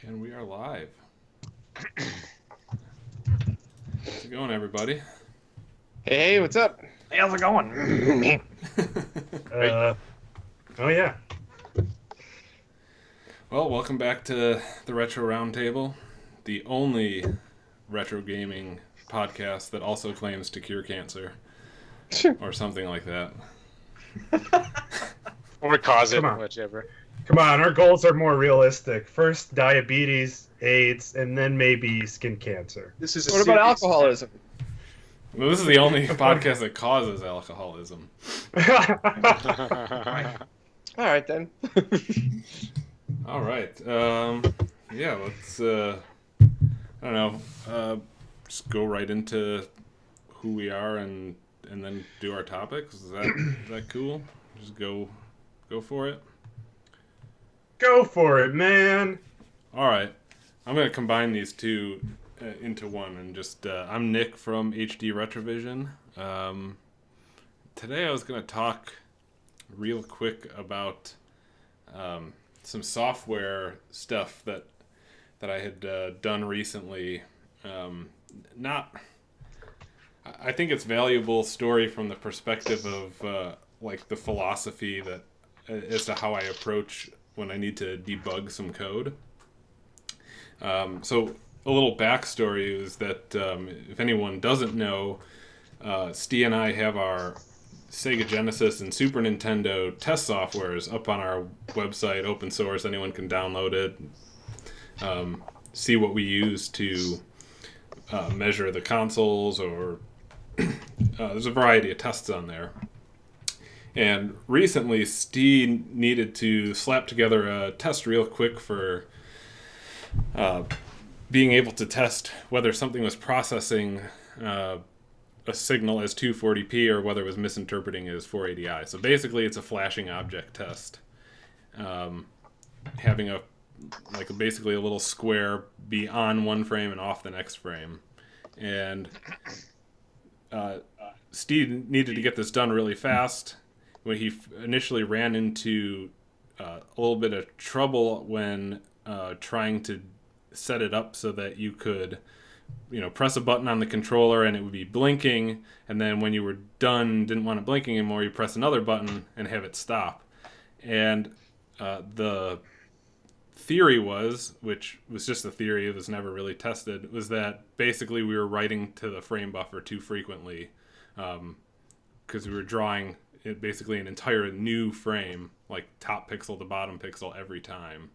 And we are live. How's it going, everybody? Hey, what's up? Hey, how's it going? Oh yeah. Well, welcome back to the Retro Roundtable, the only retro gaming podcast that also claims to cure cancer, or something like that. Or cause it, Come on. whichever. Come on, our goals are more realistic. First diabetes, AIDS, and then maybe skin cancer. This is. What about alcoholism? Well, this is the only podcast that causes alcoholism. All right then. All right. Yeah, let's, I don't know, just go right into who we are and then do our topics. Is that cool? Just go for it. Go for it, man. All right. I'm going to combine these two into one and just, I'm Nick from HD Retrovision. Today I was going to talk real quick about some software stuff that I had done recently. I think it's valuable story from the perspective of like the philosophy that as to how I approach when I need to debug some code. So a little backstory is that if anyone doesn't know, Steve and I have our Sega Genesis and Super Nintendo test softwares up on our website, open source. Anyone can download it, see what we use to measure the consoles, or there's a variety of tests on there. And recently, Steve needed to slap together a test real quick for being able to test whether something was processing a signal as 240p or whether it was misinterpreting it as 480i. So basically, it's a flashing object test, having basically a little square be on one frame and off the next frame. And Steve needed to get this done really fast. When he initially ran into a little bit of trouble when trying to set it up so that you could, press a button on the controller and it would be blinking, and then when you were done, didn't want it blinking anymore, you press another button and have it stop. And the theory was, which was just a theory, it was never really tested, was that basically we were writing to the frame buffer too frequently, because we were drawing basically an entire new frame, like top pixel to bottom pixel every time.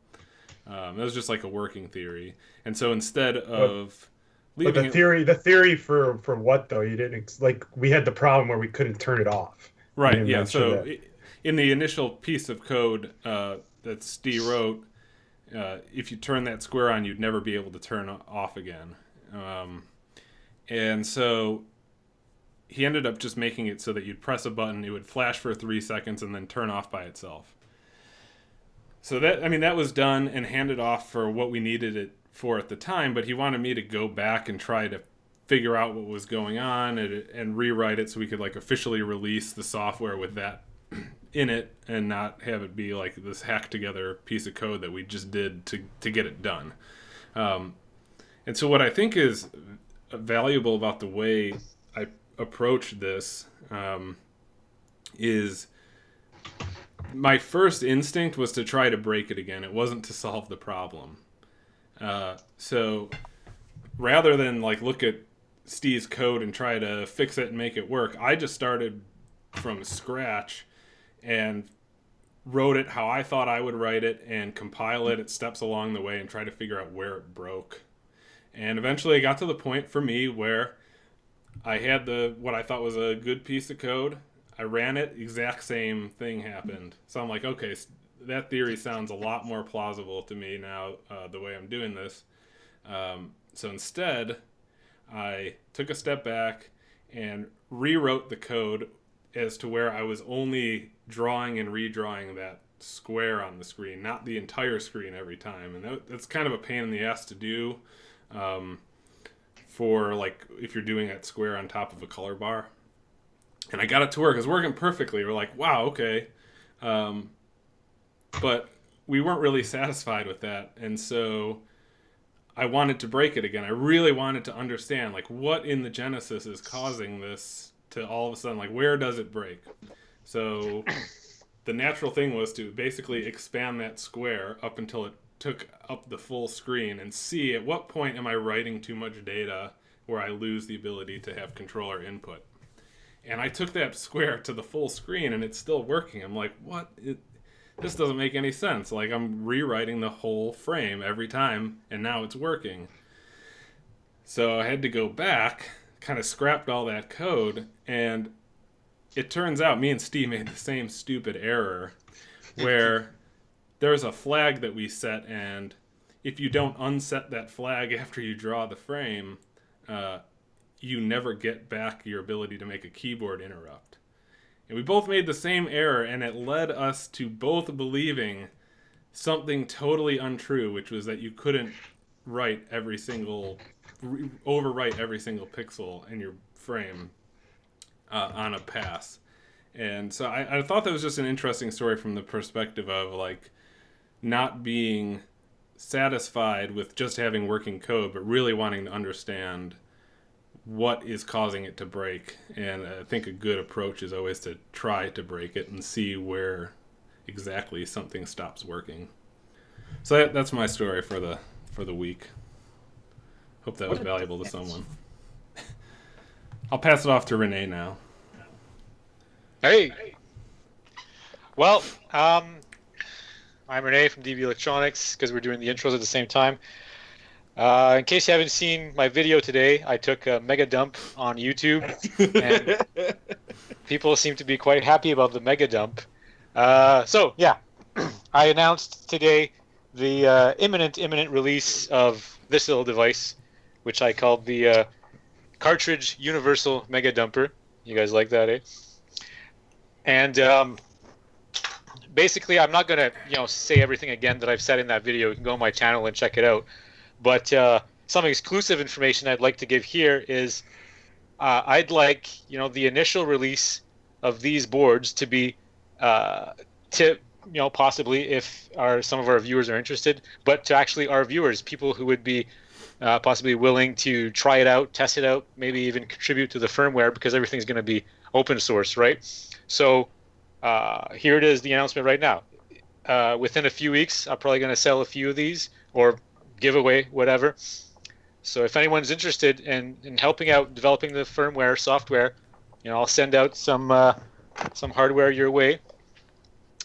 That was just like a working theory. And so instead of leaving But the theory for what though? You didn't we had the problem where we couldn't turn it off. Right, yeah. So in the initial piece of code that Steve wrote, if you turn that square on, you'd never be able to turn off again. And so he ended up just making it so that you'd press a button, it would flash for 3 seconds, and then turn off by itself. So that was done and handed off for what we needed it for at the time, but he wanted me to go back and try to figure out what was going on and rewrite it so we could officially release the software with that in it and not have it be like this hacked together piece of code that we just did to get it done. And so what I think is valuable about the way I approach this is my first instinct was to try to break it again. It wasn't to solve the problem. So rather than look at Steve's code and try to fix it and make it work, I just started from scratch and wrote it how I thought I would write it and compile it at steps along the way and try to figure out where it broke. And eventually I got to the point for me where I had what I thought was a good piece of code. I ran it, exact same thing happened. So I'm like, okay, that theory sounds a lot more plausible to me now, the way I'm doing this. So instead, I took a step back and rewrote the code as to where I was only drawing and redrawing that square on the screen, not the entire screen every time. And that's kind of a pain in the ass to do. For if you're doing that square on top of a color bar. And I got it to work. It was working perfectly. We're like, wow, okay. But we weren't really satisfied with that. And so I wanted to break it again. I really wanted to understand, like, what in the Genesis is causing this to all of a sudden, like, where does it break? So the natural thing was to basically expand that square up until it took up the full screen and see at what point am I writing too much data where I lose the ability to have controller input. And I took that square to the full screen and it's still working. I'm like, what? This doesn't make any sense. Like, I'm rewriting the whole frame every time and now it's working. So I had to go back, kind of scrapped all that code, and it turns out me and Steve made the same stupid error where there's a flag that we set, and if you don't unset that flag after you draw the frame, you never get back your ability to make a keyboard interrupt. And we both made the same error, and it led us to both believing something totally untrue, which was that you couldn't overwrite every single pixel in your frame on a pass. And so I thought that was just an interesting story from the perspective of, like, not being satisfied with just having working code, but really wanting to understand what is causing it to break. And I think a good approach is always to try to break it and see where exactly something stops working. So that's my story for the week. Hope that was valuable to someone. I'll pass it off to René now. Hey. Well, I'm René from DB Electronics, because we're doing the intros at the same time. In case you haven't seen my video today, I took a mega dump on YouTube, and people seem to be quite happy about the mega dump. So, yeah, I announced today the imminent release of this little device, which I called the Cartridge Universal Mega Dumper. You guys like that, eh? And basically, I'm not going to say everything again that I've said in that video. You can go on my channel and check it out. But some exclusive information I'd like to give here is I'd like the initial release of these boards to be possibly, if some of our viewers are interested, but to actually our viewers, people who would be possibly willing to try it out, test it out, maybe even contribute to the firmware, because everything's going to be open source, right? So here it is, the announcement right now. Within a few weeks, I'm probably going to sell a few of these, or giveaway, whatever. So if anyone's interested in helping out developing the firmware software, I'll send out some hardware your way,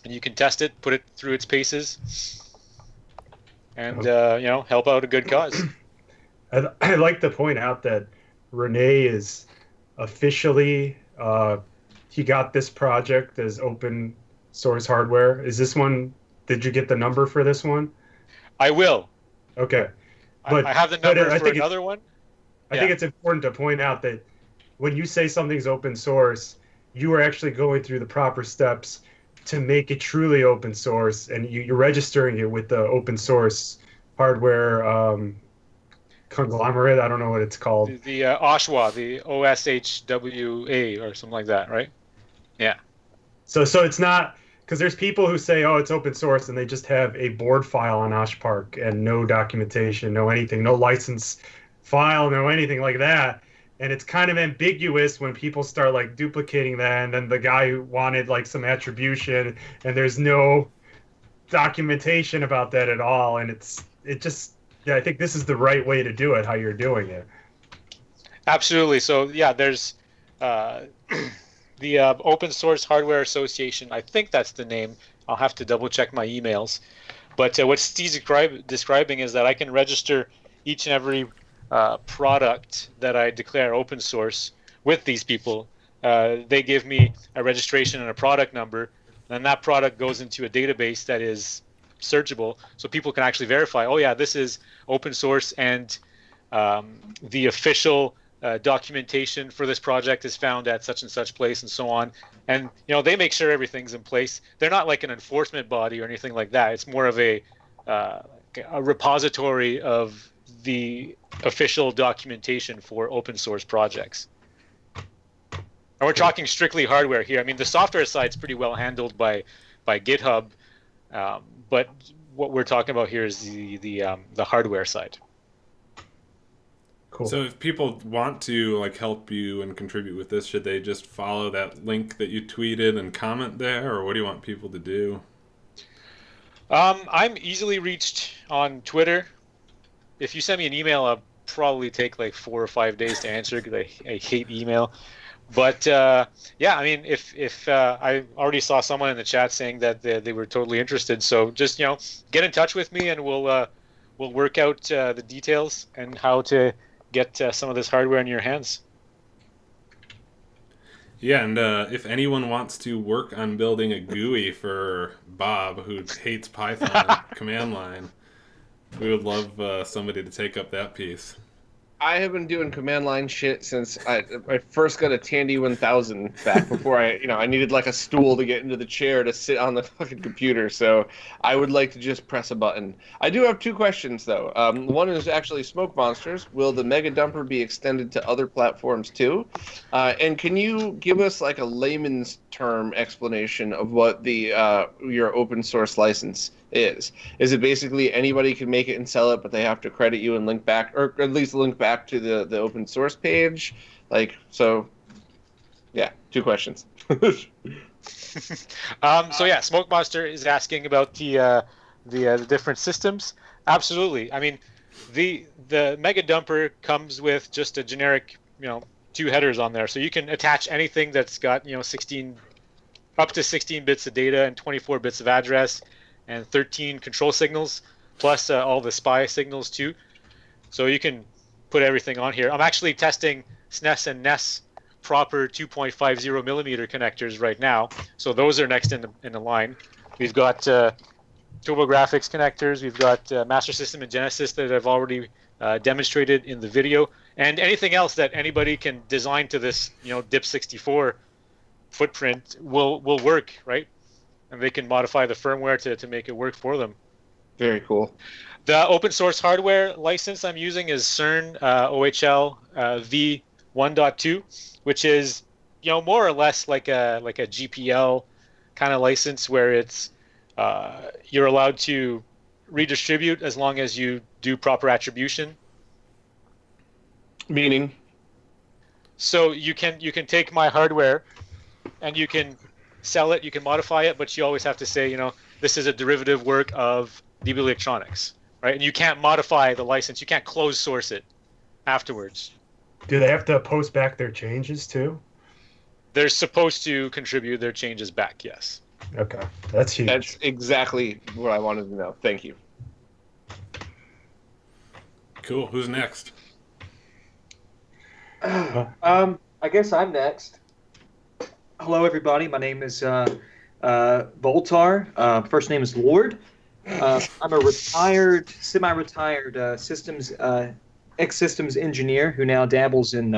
and you can test it, put it through its paces, and help out a good cause. I'd like to point out that René is officially he got this project as open source hardware. Is this one? Did you get the number for this one? I will. Okay, but I have the number for another one. I think it's important to point out that when you say something's open source, you are actually going through the proper steps to make it truly open source, and you're registering it with the open source hardware conglomerate. I don't know what it's called. The OSHWA, the OSHWA, or something like that, right? Yeah. So it's not, because there's people who say, oh, it's open source, and they just have a board file on OshPark and no documentation, no anything, no license file, no anything like that. And it's kind of ambiguous when people start like duplicating that, and then the guy who wanted like some attribution, and there's no documentation about that at all. And I think this is the right way to do it, how you're doing it. Absolutely. So yeah, there's the Open Source Hardware Association. I think that's the name. I'll have to double check my emails. But what Steve's describing is that I can register each and every product that I declare open source with these people. They give me a registration and a product number, and that product goes into a database that is searchable, so people can actually verify, oh yeah, this is open source, and the official documentation for this project is found at such and such place, and so on. And they make sure everything's in place. They're not like an enforcement body or anything like that. It's more of a repository of the official documentation for open source projects. And we're talking strictly hardware here. I mean, the software side's pretty well handled by GitHub, but what we're talking about here is the hardware side. Cool. So if people want to like help you and contribute with this, should they just follow that link that you tweeted and comment there, or what do you want people to do? I'm easily reached on Twitter. If you send me an email, I'll probably take like 4 or 5 days to answer because I hate email. But yeah, I mean, if I already saw someone in the chat saying that they were totally interested, so just get in touch with me and we'll work out the details and how to get some of this hardware in your hands. Yeah, and if anyone wants to work on building a GUI for Bob, who hates Python command line, we would love somebody to take up that piece. I have been doing command line shit since I first got a Tandy 1000 back before I needed like a stool to get into the chair to sit on the fucking computer. So I would like to just press a button. I do have 2 questions though. One is actually Smoke Monsters. Will the Mega Dumper be extended to other platforms too? And can you give us like a layman's term explanation of what the your open source license is? Is it basically anybody can make it and sell it, but they have to credit you and link back, or at least link back to the open source page? Like, so yeah, 2 questions. So yeah, Smoke Monster is asking about the different systems. Absolutely. I mean, the Mega Dumper comes with just a generic 2 headers on there, so you can attach anything that's got 16 up to 16 bits of data and 24 bits of address and 13 control signals, plus all the SPI signals too. So you can put everything on here. I'm actually testing SNES and NES proper 2.50 millimeter connectors right now. So those are next in the line. We've got TurboGrafx connectors. We've got Master System and Genesis that I've already demonstrated in the video, and anything else that anybody can design to this DIP64 footprint will work, right? And they can modify the firmware to make it work for them. Very cool. The open source hardware license I'm using is CERN OHL V1.2, which is more or less like a GPL kind of license where it's you're allowed to redistribute as long as you do proper attribution. Meaning? So you can take my hardware and you can sell it, you can modify it, but you always have to say, this is a derivative work of DB Electronics, right? And you can't modify the license. You can't close source it afterwards. Do they have to post back their changes too? They're supposed to contribute their changes back, yes. Okay, that's huge. That's exactly what I wanted to know. Thank you. Cool. Who's next? I guess I'm next. Hello, everybody. My name is Voultar. First name is Lord. I'm a retired, semi-retired systems ex-systems engineer who now dabbles in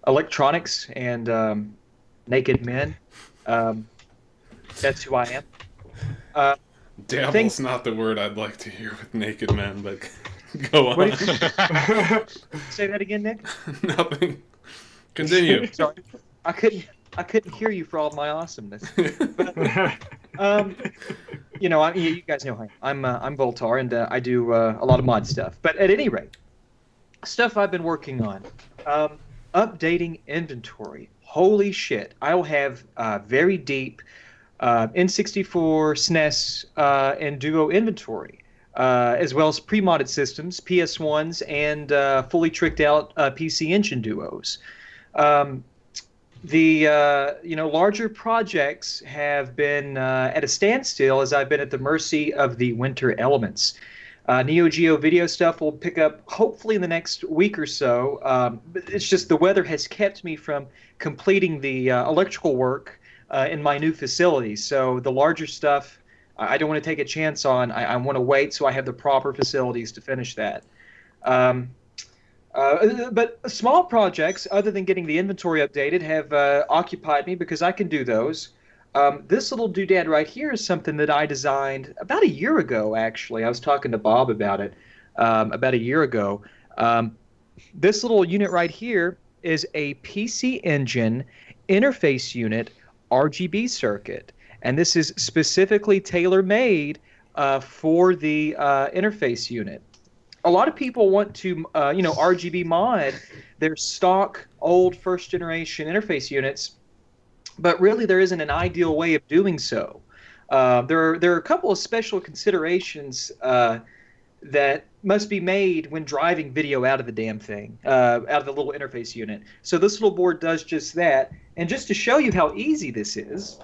electronics and naked men. That's who I am. Dabble's not the word I'd like to hear with naked men, but go on. Say that again, Nick. Nothing. Continue. Sorry, I couldn't hear you for all my awesomeness. But, you guys know I'm Voultar, and I do a lot of mod stuff. But at any rate, stuff I've been working on, updating inventory. Holy shit! I'll have very deep N64, SNES, and Duo inventory, as well as pre-modded systems, PS1s, and fully tricked out PCEngine duos. The larger projects have been at a standstill as I've been at the mercy of the winter elements. Neo Geo video stuff will pick up hopefully in the next week or so. But it's just the weather has kept me from completing the electrical work in my new facility. So the larger stuff I don't want to take a chance on. I want to wait so I have the proper facilities to finish that. But small projects, other than getting the inventory updated, have occupied me because I can do those. This little doodad right here is something that I designed about a year ago, actually. I was talking to Bob about it about a year ago. This little unit right here is a PCEngine interface unit RGB circuit. And this is specifically tailor-made for the interface unit. a lot of people want to, RGB mod their stock old first generation interface units, but really there isn't an ideal way of doing so. There are a couple of special considerations that must be made when driving video out of the damn thing, out of the little interface unit. So this little board does just that. And just to show you how easy this is.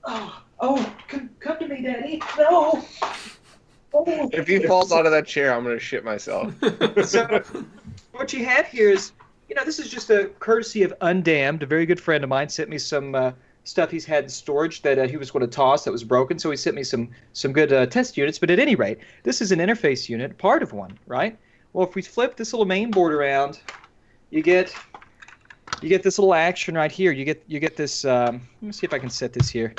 Oh, come to me, Daddy. No. Oh. If he falls out of that chair, I'm going to shit myself. So what you have here is, this is just a courtesy of Undammed. A very good friend of mine sent me some stuff he's had in storage that he was going to toss that was broken. So he sent me some good test units. But at any rate, this is an interface unit, part of one, right? Well, if we flip this little main board around, you get this little action right here. You get this. Let me see if I can set this here.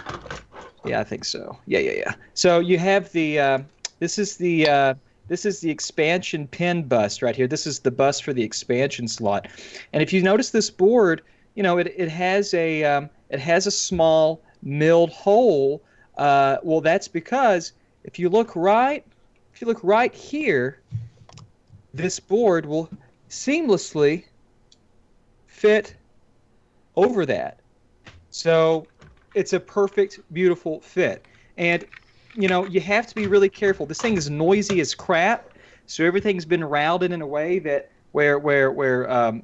Yeah, I think so. Yeah. So you have the. This is the expansion pin bus right here. This is the bus for the expansion slot. And if you notice this board, it has a small milled hole. Well, that's because if you look right here, this board will seamlessly fit over that. So it's a perfect, beautiful fit. And you have to be really careful. This thing is noisy as crap, so everything's been routed in a way that where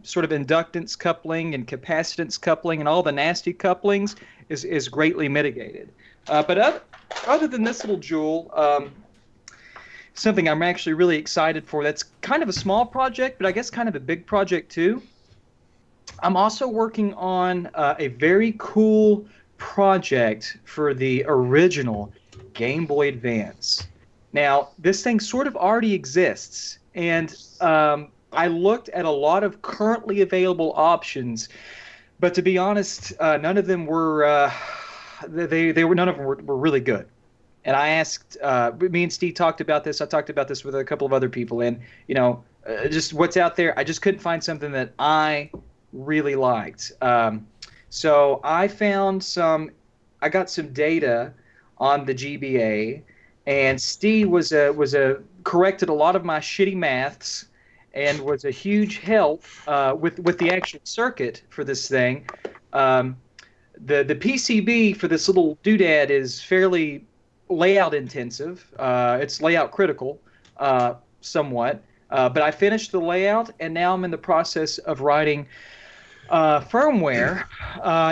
sort of inductance coupling and capacitance coupling and all the nasty couplings is greatly mitigated. But other than this little jewel, something I'm actually really excited for. That's kind of a small project, but I guess kind of a big project too. I'm also working on a very cool project for the original Game Boy Advance. Now, this thing sort of already exists, and I looked at a lot of currently available options, but to be honest, none of them were none of them were really good. And I asked, me and Steve talked about this. I talked about this with a couple of other people, and just what's out there. I just couldn't find something that I really liked. So I got some data on the GBA, and Steve corrected a lot of my shitty maths and was a huge help with the actual circuit for this thing. The PCB for this little doodad is fairly layout intensive. It's layout critical somewhat, but I finished the layout, and now I'm in the process of writing firmware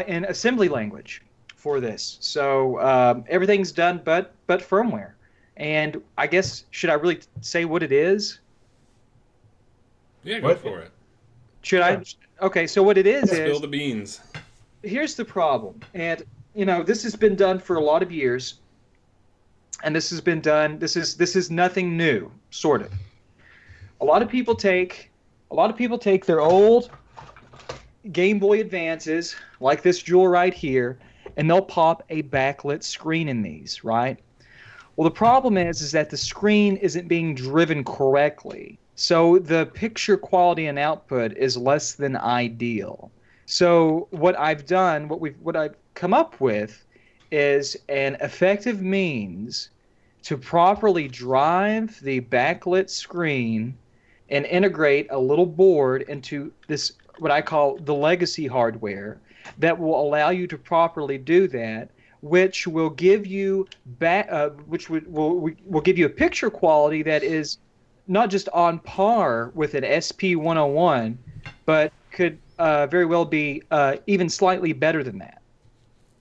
in assembly language for this. So everything's done but firmware. And I guess, should I really say what it is? Yeah, go for it. Should I? Okay, so what it is Spill the beans. Here's the problem. And, this has been done for a lot of years. And this has been done, this is nothing new, sort of. A lot of people take their old Game Boy Advances, like this jewel right here, and they'll pop a backlit screen in these, right? Well, the problem is that the screen isn't being driven correctly. So the picture quality and output is less than ideal. So what I've done, what I've come up with is an effective means to properly drive the backlit screen and integrate a little board into this, what I call the legacy hardware, that will allow you to properly do that, which will give you will give you a picture quality that is not just on par with an SP101, but could very well be even slightly better than that.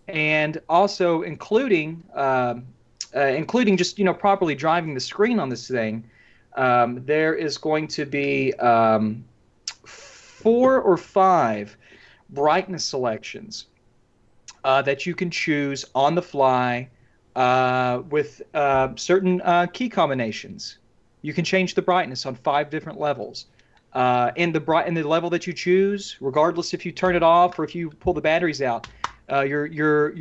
And also including just properly driving the screen on this thing, there is going to be 4 or 5 brightness selections that you can choose on the fly with certain key combinations. You can change the brightness on 5 different levels. And the level that you choose, regardless if you turn it off or if you pull the batteries out, your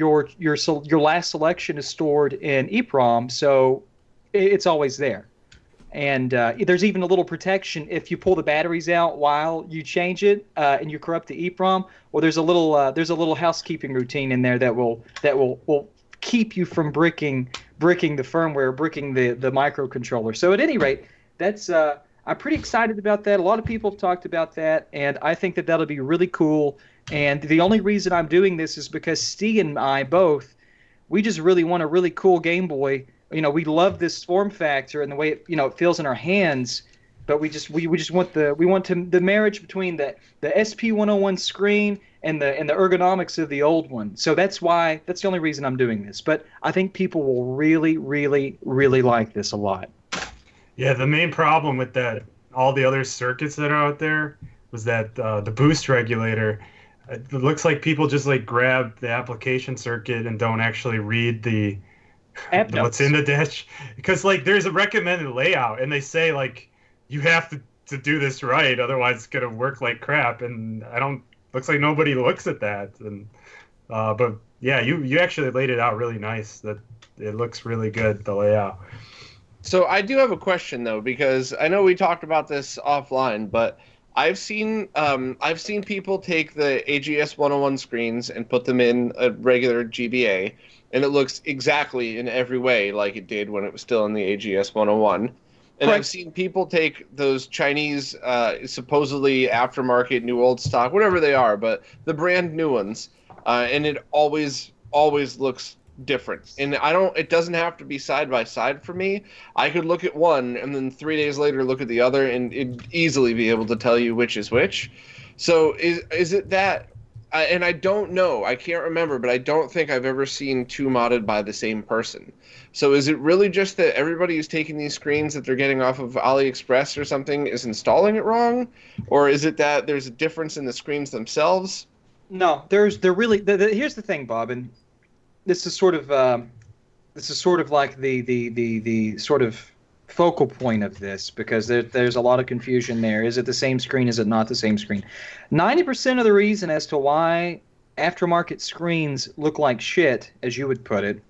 last selection is stored in EEPROM, so it's always there. And there's even a little protection if you pull the batteries out while you change it and you corrupt the EEPROM. Well, there's a little housekeeping routine in there that will keep you from bricking bricking the firmware, bricking the microcontroller. So at any rate, that's I'm pretty excited about that. A lot of people have talked about that, and I think that that'll be really cool. And the only reason I'm doing this is because Steve and I both, we just really want a really cool Game Boy. We love this form factor and the way it feels in our hands. But we just want the marriage between the SP101 screen and the ergonomics of the old one. So that's the only reason I'm doing this. But I think people will really, really, really like this a lot. Yeah, the main problem with that, all the other circuits that are out there, was that the boost regulator. It looks like people just like grab the application circuit and don't actually read what's in the dash, because like there's a recommended layout and they say like you have to do this right, otherwise it's gonna work like crap. And looks like nobody looks at that. And but yeah, you actually laid it out really nice. That it looks really good, the layout. So I do have a question though, because I know we talked about this offline, but I've seen people take the AGS 101 screens and put them in a regular GBA, and it looks exactly in every way like it did when it was still in the AGS 101. And Right. I've seen people take those Chinese, supposedly aftermarket, new old stock, whatever they are, but the brand new ones, and it always looks different. And it doesn't have to be side by side for me. I could look at one and then 3 days later look at the other and it'd easily be able to tell you which is which. So is it that, and I don't know, I can't remember, but I don't think I've ever seen two modded by the same person. So is it really just that everybody who's taking these screens that they're getting off of AliExpress or something is installing it wrong? Or is it that there's a difference in the screens themselves? No, here's the thing, Bob, and this is sort of like the sort of focal point of this, because there's a lot of confusion there. Is it the same screen? Is it not the same screen? 90% of the reason as to why aftermarket screens look like shit, as you would put it,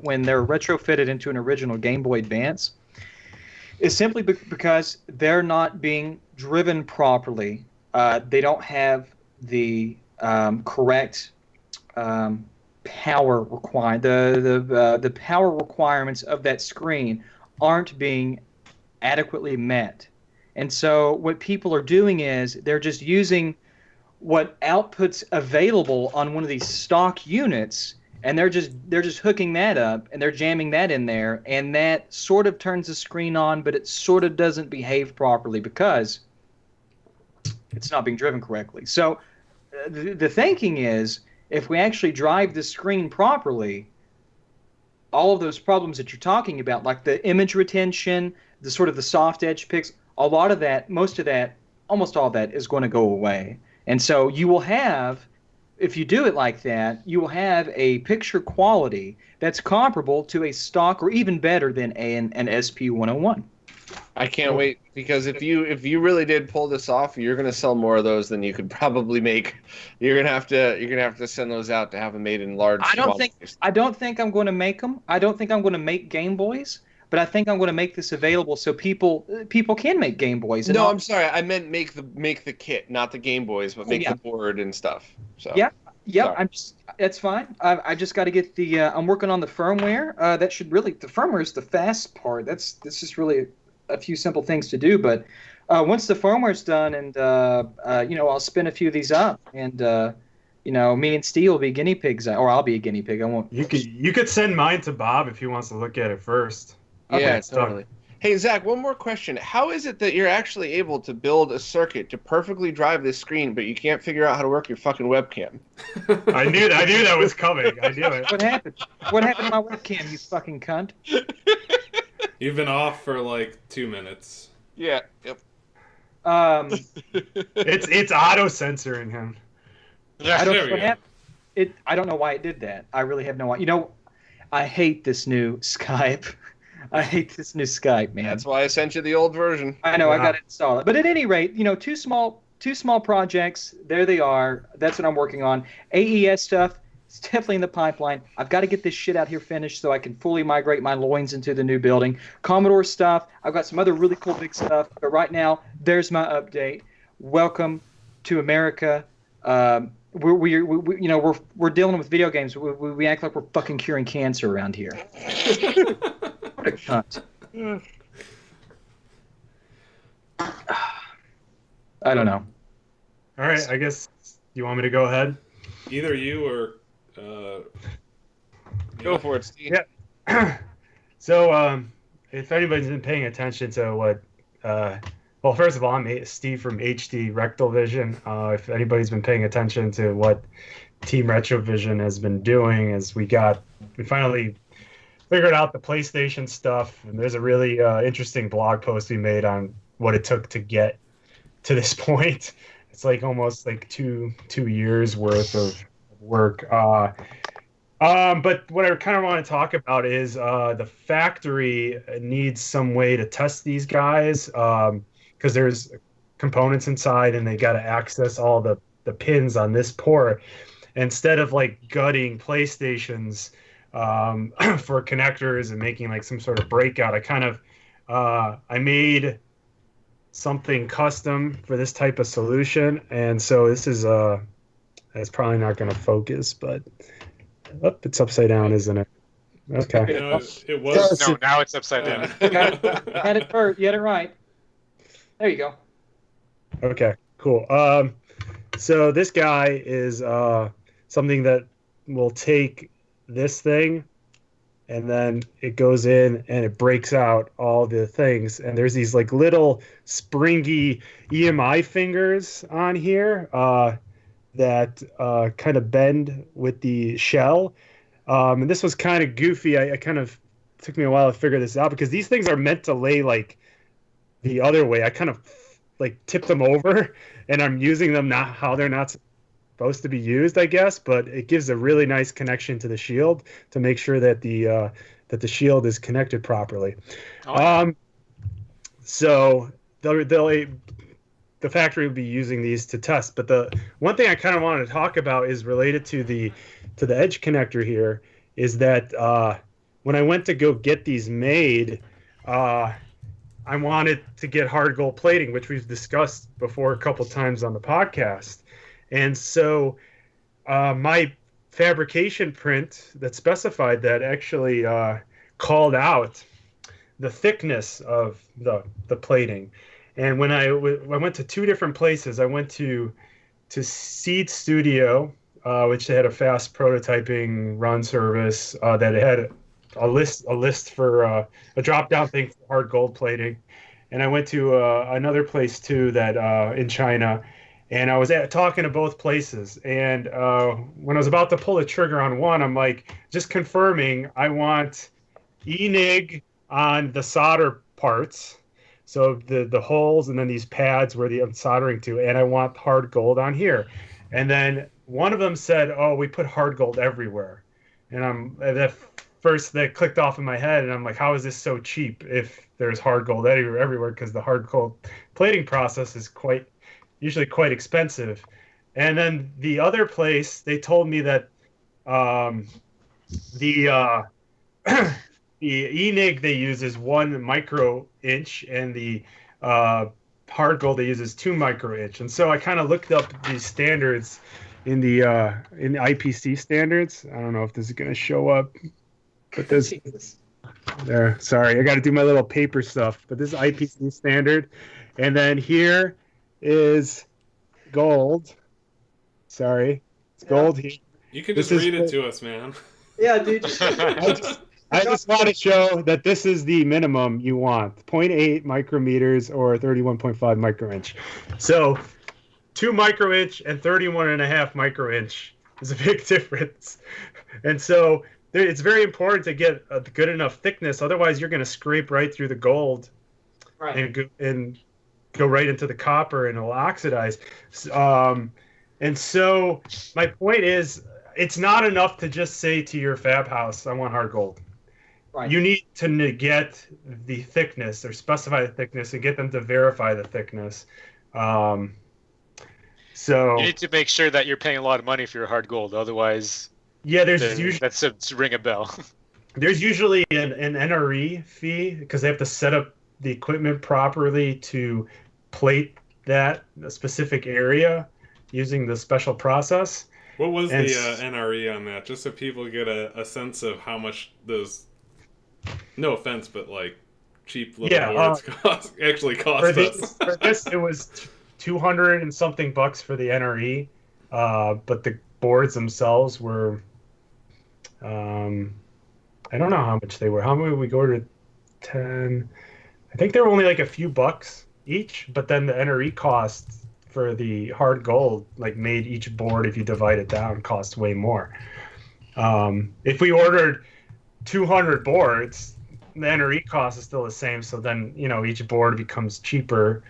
when they're retrofitted into an original Game Boy Advance, is simply because they're not being driven properly. They don't have the correct power required. The power requirements of that screen aren't being adequately met. And so what people are doing is they're just using what outputs available on one of these stock units, and they're just hooking that up and they're jamming that in there, and that sort of turns the screen on, but it sort of doesn't behave properly because it's not being driven correctly. So the thinking is, if we actually drive the screen properly, all of those problems that you're talking about, like the image retention, the sort of the soft edge picks, a lot of that, most of that, almost all of that is going to go away. And so you will have, if you do it like that, you will have a picture quality that's comparable to a stock or even better than an SP101. I can't wait, because if you really did pull this off, you're gonna sell more of those than you could probably make. You're gonna have to send those out to have them made in large. I don't think I'm going to make them. I don't think I'm going to make Game Boys, but I think I'm going to make this available so people can make Game Boys. No, I'm sorry. I meant make the kit, not the Game Boys, but make the board and stuff. So yeah. Sorry. That's fine. I just got to get the. I'm working on the firmware. That should really, the firmware is the fast part. This is really a few simple things to do, but once the firmware's done, and I'll spin a few of these up, and me and Steve will be guinea pigs, or I'll be a guinea pig. I won't. You could send mine to Bob if he wants to look at it first. Yeah, totally. Hey, Zach, one more question. How is it that you're actually able to build a circuit to perfectly drive this screen, but you can't figure out how to work your fucking webcam? I knew that was coming. I knew it. What happened? What happened to my webcam, you fucking cunt? You've been off for like 2 minutes. Yeah. Yep. It's auto censoring him. I don't know what happened. I don't know why it did that. I really have no idea. I hate this new Skype. I hate this new Skype, man. That's why I sent you the old version. I know. I got to install it. But at any rate, two small projects. There they are. That's what I'm working on. AES stuff. It's definitely in the pipeline. I've got to get this shit out here finished so I can fully migrate my loins into the new building. Commodore stuff. I've got some other really cool big stuff. But right now, there's my update. Welcome to America. we're dealing with video games. We act like we're fucking curing cancer around here. What a cunt. I don't know. All right, I guess you want me to go ahead? Either you or Go for it, Steve. Yeah. So, if anybody's been paying attention to what, well, first of all, I'm Steve from HD Retrovision. If anybody's been paying attention to what Team Retrovision has been doing, is we finally figured out the PlayStation stuff, and there's a really interesting blog post we made on what it took to get to this point. It's like almost like two years worth of work. But what I kind of want to talk about is the factory needs some way to test these guys because there's components inside and they got to access all the pins on this port. Instead of like gutting PlayStations for connectors and making like some sort of breakout, I made something custom for this type of solution. And so this is it's probably not going to focus, but it's upside down, isn't it? Okay. It was. No, now it's upside down. You had it right. There you go. Okay, cool. So this guy is something that will take this thing and then it goes in and it breaks out all the things. And there's these like little springy EMI fingers on here that kind of bend with the shell. And this was kind of goofy. I kind of took me a while to figure this out because these things are meant to lay like the other way. I kind of like tipped them over and I'm using them not how they're not supposed to be used, I guess, but it gives a really nice connection to the shield to make sure that the shield is connected properly. So the factory will be using these to test. But the one thing I kind of wanted to talk about is related to the edge connector here is that when I went to go get these made, I wanted to get hard gold plating, which we've discussed before a couple times on the podcast. And so my fabrication print that specified that actually called out the thickness of the plating. And when I went to two different places, I went to Seed Studio, which had a fast prototyping run service that had a list for a drop-down thing for hard gold plating. And I went to another place too that in China, and I was talking to both places. And when I was about to pull the trigger on one, I'm like, just confirming, I want ENIG on the solder parts. So the holes and then these pads where I'm soldering to, and I want hard gold on here. And then one of them said, "Oh, we put hard gold everywhere." And that clicked off in my head, and I'm like, "How is this so cheap if there's hard gold everywhere?" Because the hard gold plating process is usually quite expensive. And then the other place, they told me that the ENIG they use is 1 micro inch, and the hard gold they use is 2 micro inch. And so I kind of looked up these standards in the IPC standards. I don't know if this is going to show up, but there. Sorry, I got to do my little paper stuff. But this is IPC standard, and then here is gold. Sorry, it's gold here. You can just read it to us, man. Yeah, dude. I just want to show that this is the minimum you want, 0.8 micrometers or 31.5 microinch. So 2 microinch and 31.5 microinch is a big difference. And so it's very important to get a good enough thickness. Otherwise, you're going to scrape right through the gold and go right into the copper and it'll oxidize. And so my point is, it's not enough to just say to your fab house, "I want hard gold." Right. You need to get the thickness or specify the thickness and get them to verify the thickness. So you need to make sure that you're paying a lot of money for your hard gold. Otherwise, that's a ring a bell. There's usually an NRE fee because they have to set up the equipment properly to plate a specific area. using the special process. What was And the NRE on that? Just so people get a sense of how much those, no offense, but like cheap little boards actually cost us. For this, it was 200 and something bucks for the NRE, but the boards themselves were, I don't know how much they were. How many we go to 10? I think they were only like a few bucks each, but then the NRE cost for the hard gold like made each board, if you divide it down, cost way more. If we ordered 200 boards, the NRE cost is still the same, so then each board becomes cheaper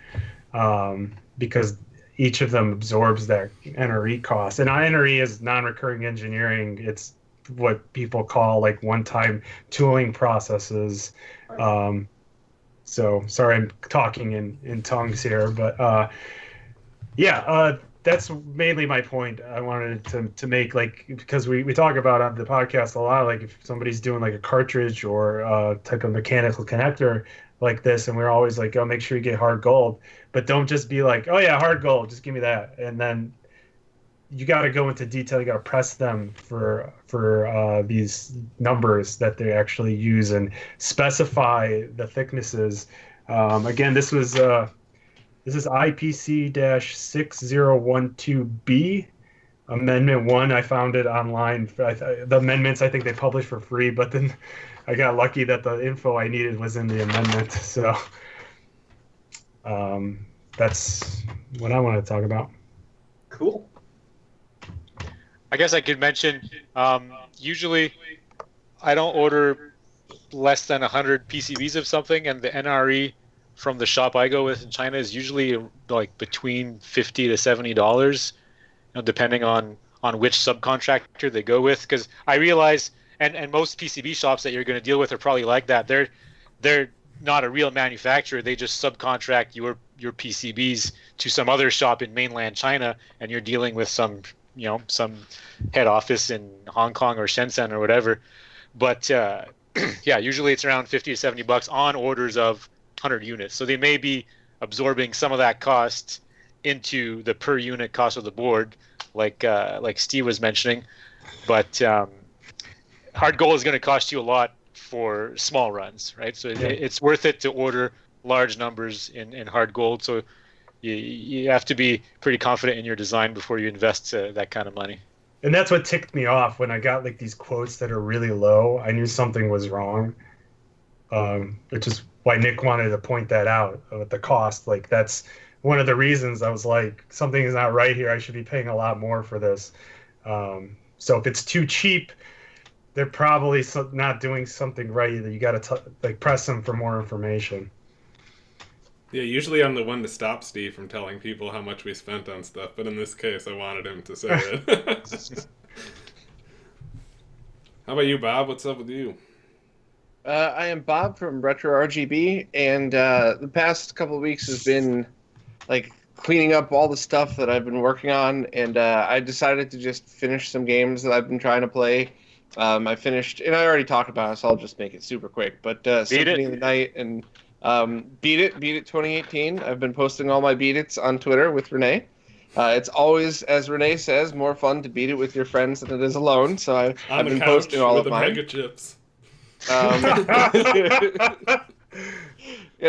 because each of them absorbs that NRE cost. And NRE is non-recurring engineering. It's what people call like one-time tooling processes. So sorry, I'm talking in tongues here, but that's mainly my point I wanted to make, like, because we talk about on the podcast a lot, like if somebody's doing like a cartridge or a type of mechanical connector like this, and we're always like, oh, make sure you get hard gold, but don't just be like, oh yeah, hard gold, just give me that. And then you got to go into detail. You got to press them for these numbers that they actually use and specify the thicknesses. Again, this is IPC-6012B, Amendment 1. I found it online. The amendments, I think they published for free, but then I got lucky that the info I needed was in the amendment. So that's what I want to talk about. Cool. I guess I could mention, usually I don't order less than 100 PCBs of something, and the NRE from the shop I go with in China is usually like between $50 to $70, depending on which subcontractor they go with. Because I realize, and most PCB shops that you're going to deal with are probably like that. They're not a real manufacturer. They just subcontract your PCBs to some other shop in mainland China, and you're dealing with some head office in Hong Kong or Shenzhen or whatever. But yeah, usually it's around $50 to $70 on orders of 100 units. So they may be absorbing some of that cost into the per unit cost of the board, like Steve was mentioning. But hard gold is going to cost you a lot for small runs, right? So it's worth it to order large numbers in hard gold. So you have to be pretty confident in your design before you invest that kind of money. And that's what ticked me off when I got like these quotes that are really low. I knew something was wrong, which is why Nick wanted to point that out with the cost. Like that's one of the reasons I was like, something is not right here. I should be paying a lot more for this. So if it's too cheap, they're probably not doing something right. You got to like press them for more information. Yeah, usually I'm the one to stop Steve from telling people how much we spent on stuff, but in this case, I wanted him to say it. How about you, Bob? What's up with you? I am Bob from Retro RGB, and the past couple of weeks has been like cleaning up all the stuff that I've been working on, and I decided to just finish some games that I've been trying to play. I finished, and I already talked about it, so I'll just make it super quick. But Symphony of the Night and Beat It 2018. I've been posting all my Beat It's on Twitter with René. It's always, as René says, more fun to beat it with your friends than it is alone. So I've been posting all of mine. Mega chips. And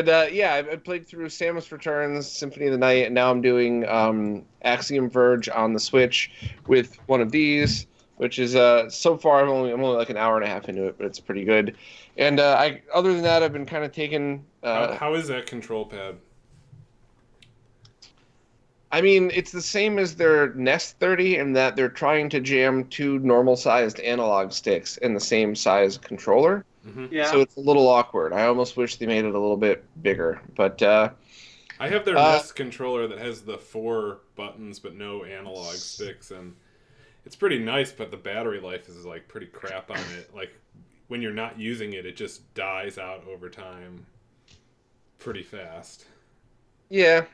I played through Samus Returns, Symphony of the Night, and now I'm doing Axiom Verge on the Switch with one of these, which is so far I'm only like an hour and a half into it, but it's pretty good. And other than that, I've been kind of taking. How is that control pad? I mean, it's the same as their Nest 30 in that they're trying to jam two normal-sized analog sticks in the same size controller. Mm-hmm. Yeah. So it's a little awkward. I almost wish they made it a little bit bigger. But I have their Nest controller that has the 4 buttons but no analog sticks, and it's pretty nice, but the battery life is like pretty crap on it. Like when you're not using it, it just dies out over time pretty fast. Yeah.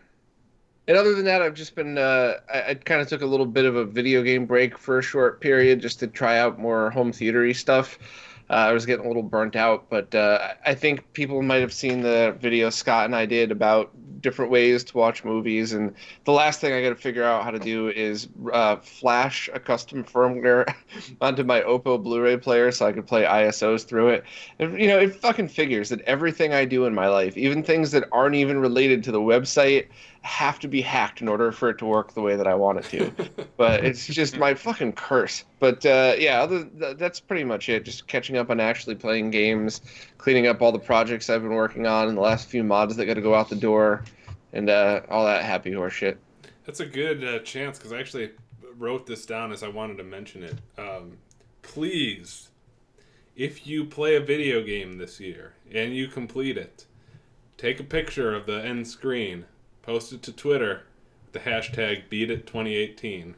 And other than that, I've just been, I kind of took a little bit of a video game break for a short period just to try out more home theater-y stuff. I was getting a little burnt out, but I think people might have seen the video Scott and I did about different ways to watch movies. And the last thing I got to figure out how to do is flash a custom firmware onto my Oppo Blu-ray player so I could play ISOs through it. And, it fucking figures that everything I do in my life, even things that aren't even related to the website, have to be hacked in order for it to work the way that I want it to. But it's just my fucking curse. But that's pretty much it. Just catching up on actually playing games, cleaning up all the projects I've been working on, and the last few mods that got to go out the door, and all that happy horse shit. That's a good chance, because I actually wrote this down as I wanted to mention it. Please, if you play a video game this year and you complete it, take a picture of the end screen, post it to Twitter with the hashtag #BeatIt2018.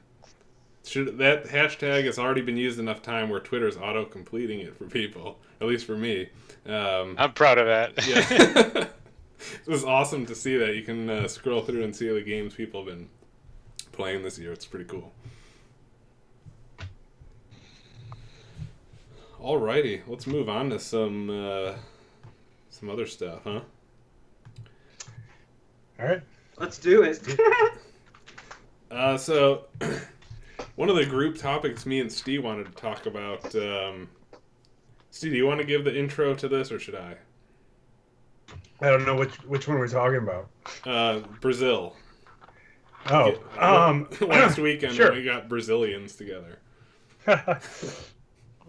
That hashtag has already been used enough time where Twitter's auto-completing it for people, at least for me. I'm proud of that. Yeah. It was awesome to see that. You can scroll through and see the games people have been playing this year. It's pretty cool. Alrighty, let's move on to some other stuff, huh? All right. Let's do it. So, one of the group topics me and Steve wanted to talk about. Steve, do you want to give the intro to this, or should I? I don't know which one we're talking about. Brazil. Oh, last weekend sure. when we got Brazilians together.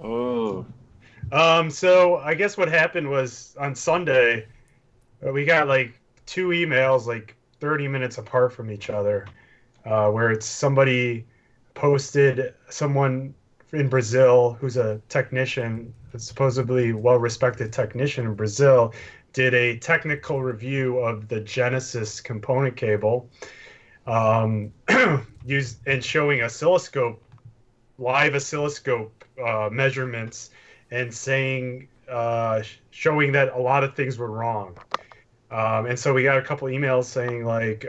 Oh. So I guess what happened was on Sunday, we got like 2 emails like 30 minutes apart from each other, where it's somebody posted, someone in Brazil who's a technician, a supposedly well-respected technician in Brazil, did a technical review of the Genesis component cable, used and showing live oscilloscope measurements, and saying, showing that a lot of things were wrong. And so we got a couple emails saying like,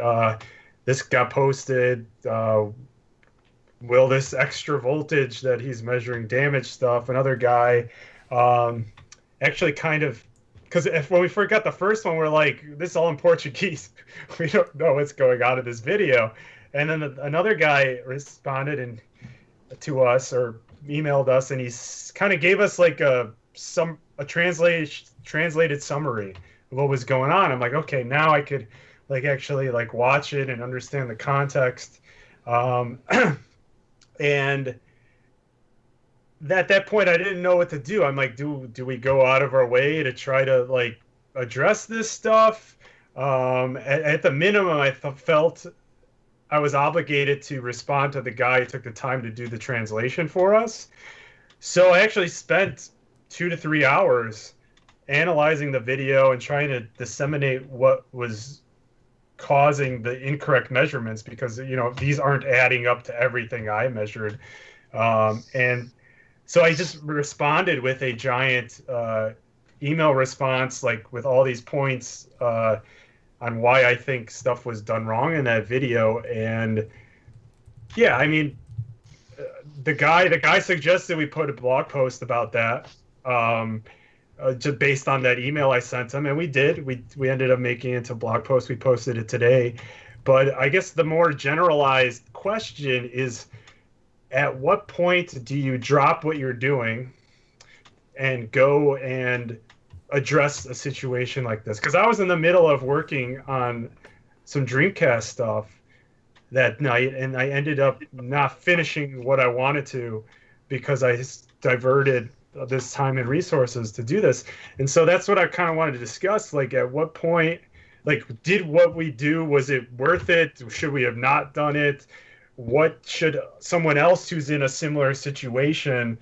this got posted, will this extra voltage that he's measuring damage stuff? Another guy actually kind of, because when we forgot the first one, we're like, this is all in Portuguese. We don't know what's going on in this video. And then another guy responded to us, or emailed us, and he's kind of gave us like a translated summary of what was going on. I'm like, okay, now I could like actually like watch it and understand the context. And at that point, I didn't know what to do. I'm like, do we go out of our way to try to like address this stuff? At the minimum, I felt I was obligated to respond to the guy who took the time to do the translation for us. So I actually spent 2 to 3 hours analyzing the video and trying to disseminate what was causing the incorrect measurements, because these aren't adding up to everything I measured. And so I just responded with a giant email response, like with all these points on why I think stuff was done wrong in that video. And yeah, I mean, the guy suggested we put a blog post about that, just based on that email I sent him, and we did. We ended up making it into a blog post. We posted it today. But I guess the more generalized question is, at what point do you drop what you're doing and go and address a situation like this? Because I was in the middle of working on some Dreamcast stuff that night, and I ended up not finishing what I wanted to because I diverted this time and resources to do this. And so that's what I kind of wanted to discuss. Like, at what point, like, did what we do, was it worth it? Should we have not done it? What should someone else who's in a similar situation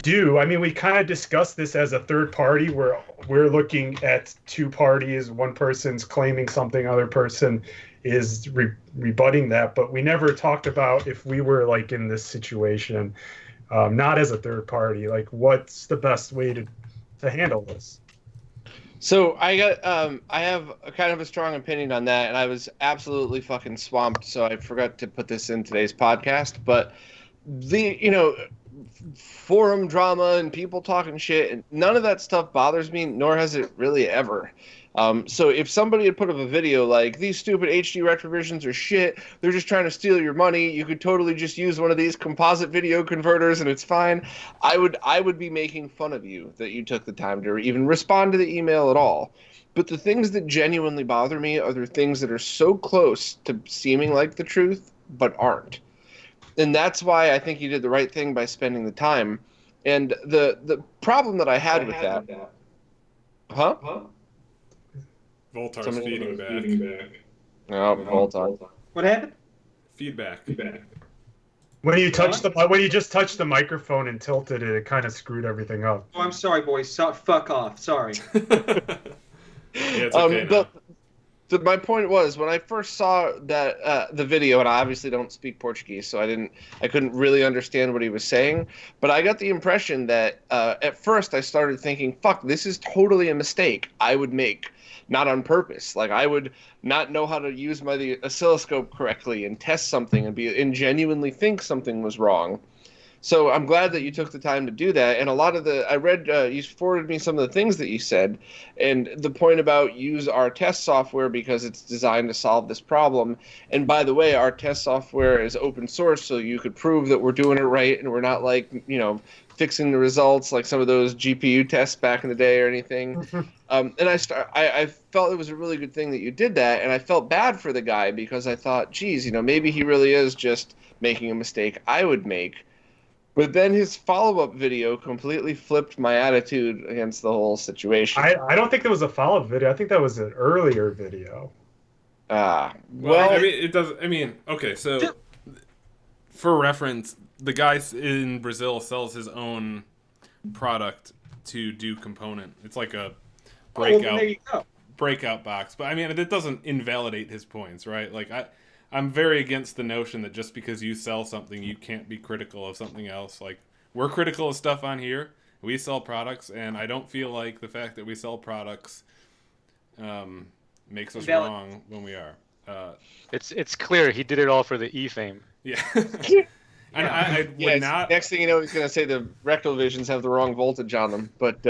do? I mean, we kind of discussed this as a third party where we're looking at 2 parties. One person's claiming something, other person is rebutting that. But we never talked about if we were like in this situation, not as a third party, like what's the best way to handle this? So I have a kind of a strong opinion on that, and I was absolutely fucking swamped, so I forgot to put this in today's podcast. But the forum drama and people talking shit, and none of that stuff bothers me, nor has it really ever. So if somebody had put up a video like, these stupid HD Retrovisions are shit, they're just trying to steal your money, you could totally just use one of these composite video converters and it's fine, I would be making fun of you that you took the time to even respond to the email at all. But the things that genuinely bother me are the things that are so close to seeming like the truth, but aren't. And that's why I think you did the right thing by spending the time. And the problem that I had with that... Huh? Voultar's feeding back. Oh, Voultar. What happened? Feedback. When you just touched the microphone and tilted it, it kind of screwed everything up. Oh, I'm sorry, boys. Fuck off. Sorry. Yeah, it's okay now. My point was, when I first saw that the video, and I obviously don't speak Portuguese, so I couldn't really understand what he was saying, but I got the impression that at first I started thinking, fuck, this is totally a mistake I would make, not on purpose. Like, I would not know how to use the oscilloscope correctly and test something and genuinely think something was wrong. So I'm glad that you took the time to do that. And a lot of I read, you forwarded me some of the things that you said, and the point about use our test software because it's designed to solve this problem. And by the way, our test software is open source, so you could prove that we're doing it right and we're not fixing the results like some of those GPU tests back in the day or anything. And I felt it was a really good thing that you did that, and I felt bad for the guy because I thought, geez, maybe he really is just making a mistake I would make. But then his follow-up video completely flipped my attitude against the whole situation. I don't think that was a follow-up video. I think that was an earlier video. Well, I mean, it does. I mean, okay, so for reference, the guy in Brazil sells his own product to do component. It's like a breakout box. But I mean, it doesn't invalidate his points, right? Like I'm very against the notion that just because you sell something, you can't be critical of something else. Like, we're critical of stuff on here. We sell products, and I don't feel like the fact that we sell products makes us wrong when we are. It's clear he did it all for the E-fame. Yeah. And I would not... Next thing you know, he's going to say the Retrovisions have the wrong voltage on them. But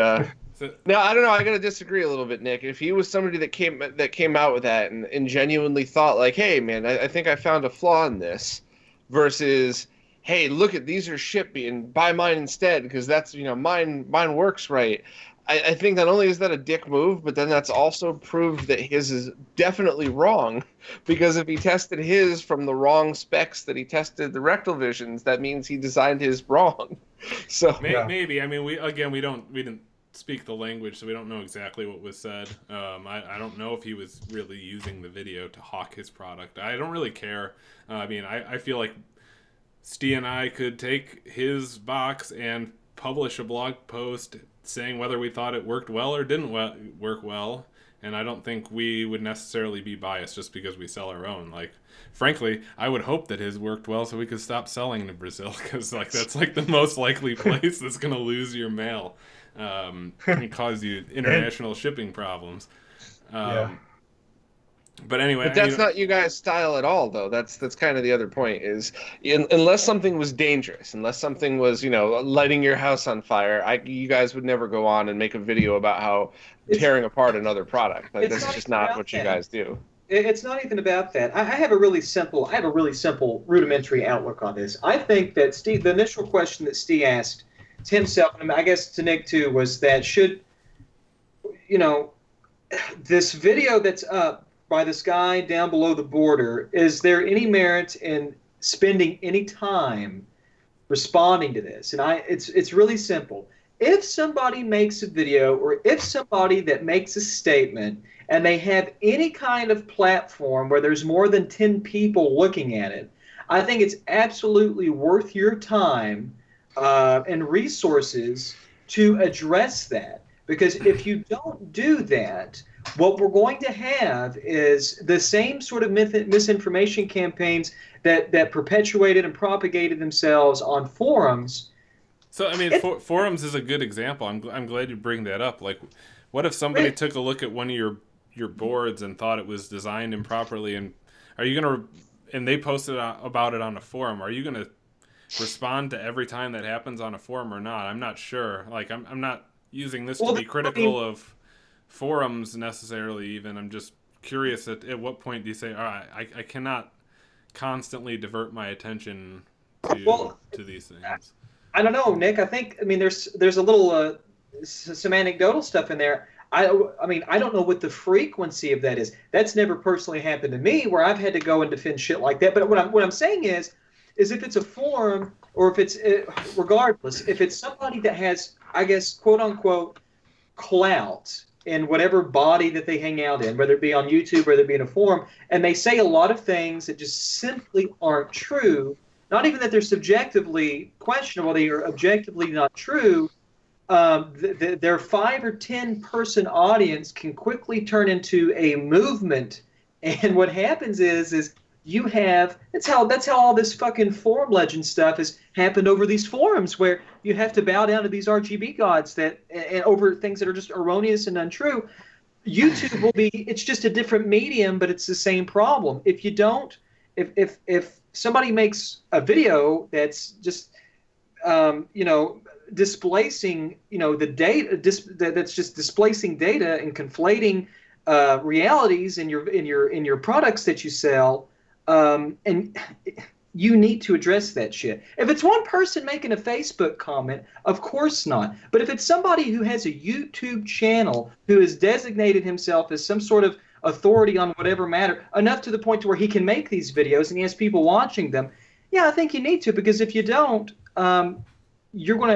no, I don't know. I got to disagree a little bit, Nick. If he was somebody that came out with that and genuinely thought like, hey, man, I think I found a flaw in this, versus, hey, look at these are shitty and buy mine instead because that's mine works right. I think not only is that a dick move, but then that's also proved that his is definitely wrong, because if he tested his from the wrong specs that he tested the Retrovisions, that means he designed his wrong. So maybe. I mean, we didn't speak the language, so we don't know exactly what was said. I don't know if he was really using the video to hawk his product. I don't really care. I mean, I feel like Steve and I could take his box and publish a blog post saying whether we thought it worked well or didn't work well, and I don't think we would necessarily be biased just because we sell our own. Like, frankly, I would hope that his worked well so we could stop selling to Brazil, because that's like the most likely place that's going to lose your mail and cause you international shipping problems. But anyway, but that's not you guys' style at all, though. That's kind of the other point. Is unless something was dangerous, unless something was lighting your house on fire, you guys would never go on and make a video about how tearing apart another product. Like, that's just not what you guys do. It's not even about that. I have a really simple rudimentary outlook on this. I think that Steve, the initial question that Steve asked to himself, and I guess to Nick too, was that should this video that's up by this guy down below the border, is there any merit in spending any time responding to this? And it's really simple. If somebody makes a video, or if somebody that makes a statement and they have any kind of platform where there's more than 10 people looking at it, I think it's absolutely worth your time and resources to address that. Because if you don't do that, what we're going to have is the same sort of misinformation campaigns that perpetuated and propagated themselves on forums. So, I mean, forums is a good example. I'm glad you bring that up. Like, what if somebody took a look at one of your boards and thought it was designed improperly, and they posted about it on a forum? Are you going to respond to every time that happens on a forum or not? I'm not sure. Like, I'm not using this to be critical of forums necessarily. Even I'm just curious at what point do you say, all right, I cannot constantly divert my attention to these things. I don't know, Nick. I mean, there's a little some anecdotal stuff in there. I mean, I don't know what the frequency of that is. That's never personally happened to me where I've had to go and defend shit like that. But what I'm saying is if it's a forum or if it's regardless, if it's somebody that has, I guess, quote unquote, clout in whatever body that they hang out in, whether it be on YouTube, whether it be in a forum, and they say a lot of things that just simply aren't true. Not even that they're subjectively questionable, they are objectively not true. Their 5 or 10 person audience can quickly turn into a movement, and what happens is you have that's how all this fucking forum legend stuff has happened over these forums where you have to bow down to these RGB gods and over things that are just erroneous and untrue. YouTube will be it's just a different medium, but it's the same problem. If you don't, if somebody makes a video that's just displacing the data that's just displacing data and conflating realities in your products that you sell, and you need to address that shit. If it's one person making a Facebook comment, of course not. But if it's somebody who has a YouTube channel who has designated himself as some sort of authority on whatever matter, enough to the point to where he can make these videos and he has people watching them, yeah, I think you need to, because if you don't, you're gonna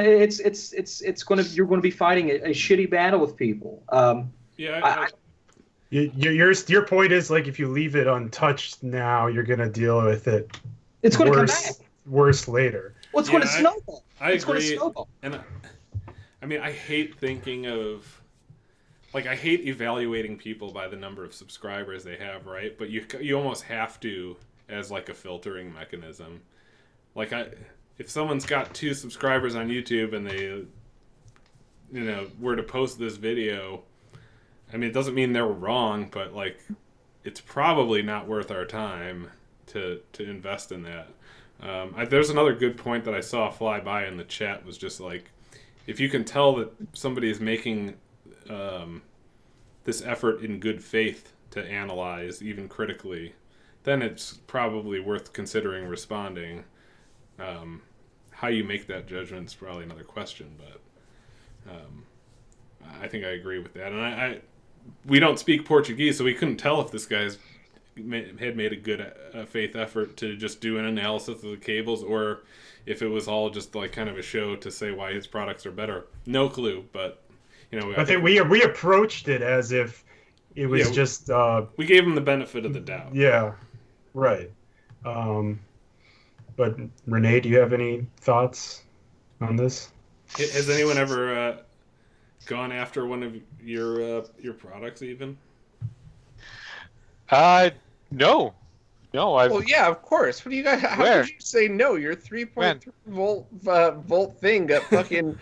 be fighting a shitty battle with people. Your point is, like, if you leave it untouched now, you're gonna deal with it. It's going to come back worse later. Well, it's going to snowball. I it's agree. Going to snowball. And I mean, I hate thinking of, like, I hate evaluating people by the number of subscribers they have, right? But you almost have to as like a filtering mechanism. Like, if someone's got 2 subscribers on YouTube and they, were to post this video, I mean, it doesn't mean they're wrong, but, like, it's probably not worth our time to invest in that. There's another good point that I saw fly by in the chat, was just like, if you can tell that somebody is making this effort in good faith to analyze, even critically, then it's probably worth considering responding. How you make that judgment is probably another question, but I think I agree with that. And we don't speak Portuguese, so we couldn't tell if this guy's had made a good faith effort to just do an analysis of the cables, or if it was all just like kind of a show to say why his products are better. No clue, but I think we approached it as if it was just we gave him the benefit of the doubt. Yeah, right. But René, do you have any thoughts on this? Has anyone ever gone after one of your products even? No. Well, yeah, of course. What do you guys? How Where? could you say no? Your 3.3 volt thing got fucking.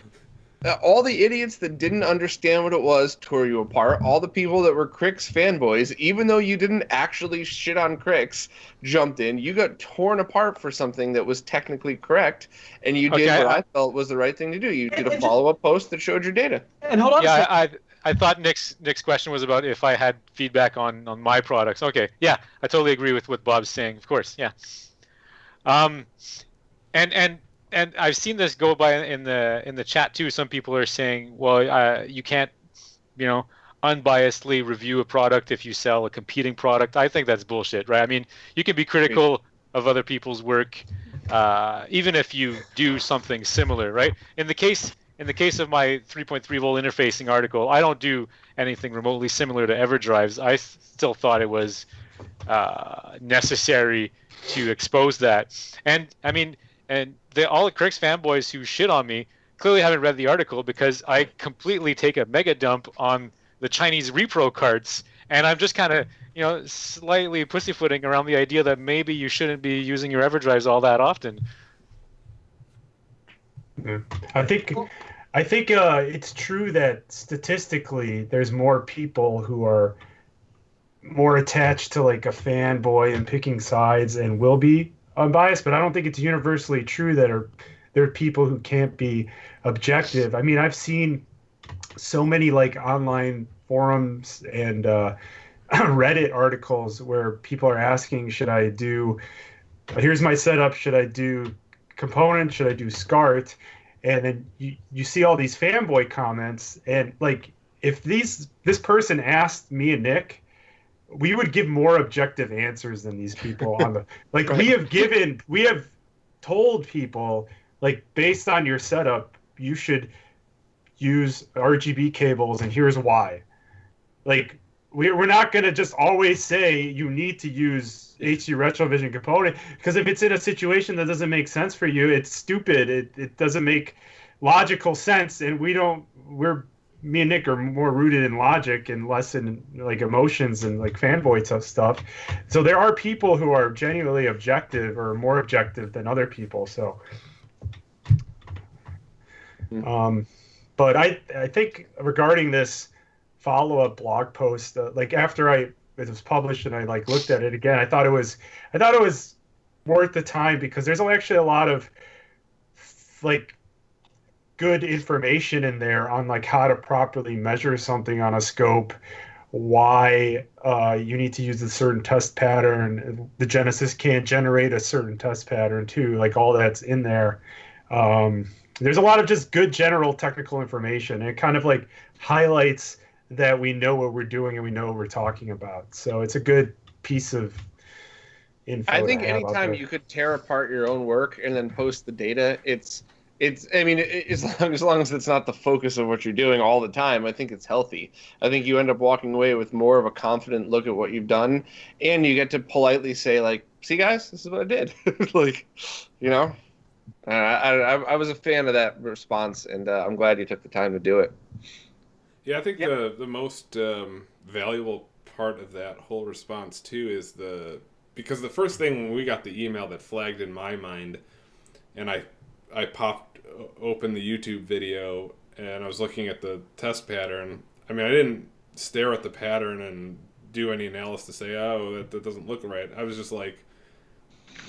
All the idiots that didn't understand what it was tore you apart. All the people that were Trickz fanboys, even though you didn't actually shit on Trickz, jumped in. You got torn apart for something that was technically correct, and you did what I felt was the right thing to do. You did a follow-up post that showed your data. And hold on. Yeah, I thought Nick's question was about if I had feedback on my products. Okay, yeah, I totally agree with what Bob's saying. Of course, yeah. And I've seen this go by in the chat too. Some people are saying, well, you can't, unbiasedly review a product if you sell a competing product. I think that's bullshit, right? I mean, you can be critical of other people's work, even if you do something similar, right? In the case of my 3.3 volt interfacing article, I don't do anything remotely similar to EverDrives. I still thought it was necessary to expose that, and I mean. And all the Trickz fanboys who shit on me clearly haven't read the article, because I completely take a mega dump on the Chinese repro cards, and I'm just kind of, slightly pussyfooting around the idea that maybe you shouldn't be using your EverDrives all that often. Yeah. I think it's true that statistically there's more people who are more attached to like a fanboy and picking sides and will be unbiased, but I don't think it's universally true that there are people who can't be objective. I mean, I've seen so many like online forums and Reddit articles where people are asking, should I do, here's my setup, should I do component, should I do SCART? And then you see all these fanboy comments, and like if this person asked me and Nick, we would give more objective answers than these people on the like we have told people, like, based on your setup you should use RGB cables and here's why. Like we're not going to just always say you need to use HD Retrovision component, because if it's in a situation that doesn't make sense for you, it's stupid. It doesn't make logical sense, and me and Nick are more rooted in logic and less in like emotions and like fanboy stuff. So there are people who are genuinely objective or more objective than other people. So, but I think regarding this follow-up blog post, like after it was published and I like looked at it again, I thought it was worth the time, because there's actually a lot of like good information in there on like how to properly measure something on a scope, why you need to use a certain test pattern. The Genesis can't generate a certain test pattern too, like all that's in there. There's a lot of just good general technical information. It kind of like highlights that we know what we're doing and we know what we're talking about. So it's a good piece of info. I think anytime you could tear apart your own work and then post the data, I mean, as long as it's not the focus of what you're doing all the time, I think it's healthy. I think you end up walking away with more of a confident look at what you've done, and you get to politely say, like, see, guys, this is what I did. Like, you know, I was a fan of that response, and I'm glad you took the time to do it. Yeah, I think the most valuable part of that whole response, too, is because the first thing when we got the email that flagged in my mind, and I popped open the YouTube video and I was looking at the test pattern. I mean, I didn't stare at the pattern and do any analysis to say, oh, that doesn't look right. I was just like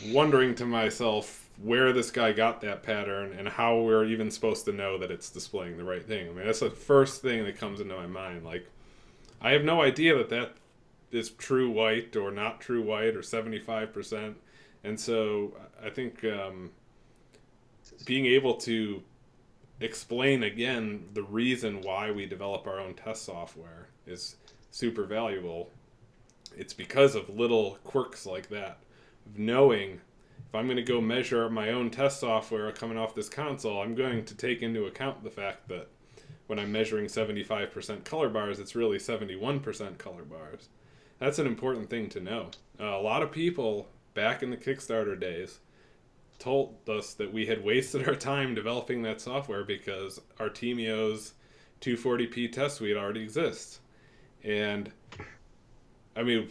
wondering to myself where this guy got that pattern and how we're even supposed to know that it's displaying the right thing. I mean, that's the first thing that comes into my mind. Like, I have no idea that is true white or not true white or 75%. And so I think being able to explain again the reason why we develop our own test software is super valuable. It's because of little quirks like that, of knowing if I'm going to go measure my own test software coming off this console, I'm going to take into account the fact that when I'm measuring 75% color bars, it's really 71% color bars. That's an important thing to know. A lot of people back in the Kickstarter days told us that we had wasted our time developing that software because Artemio's 240p test suite already exists. And I mean,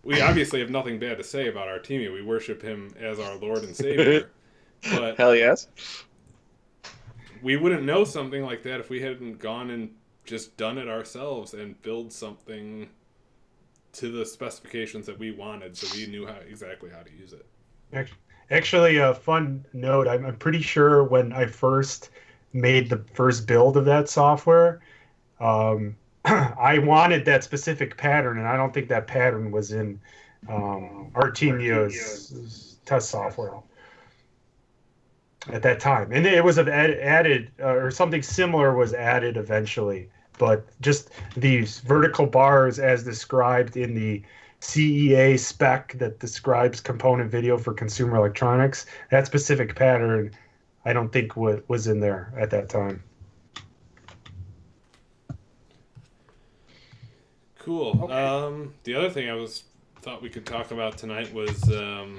we obviously have nothing bad to say about Artemio. We worship him as our Lord and Savior. But hell yes. We wouldn't know something like that if we hadn't gone and just done it ourselves and build something to the specifications that we wanted, so we knew exactly how to use it. Actually, a fun note, I'm pretty sure when I first made the first build of that software, I wanted that specific pattern, and I don't think that pattern was in Artemio's test software at that time. And it was added, or something similar was added eventually. But just these vertical bars as described in the CEA spec that describes component video for consumer electronics, that specific pattern, I don't think was in there at that time. Cool. Okay. The other thing thought we could talk about tonight was the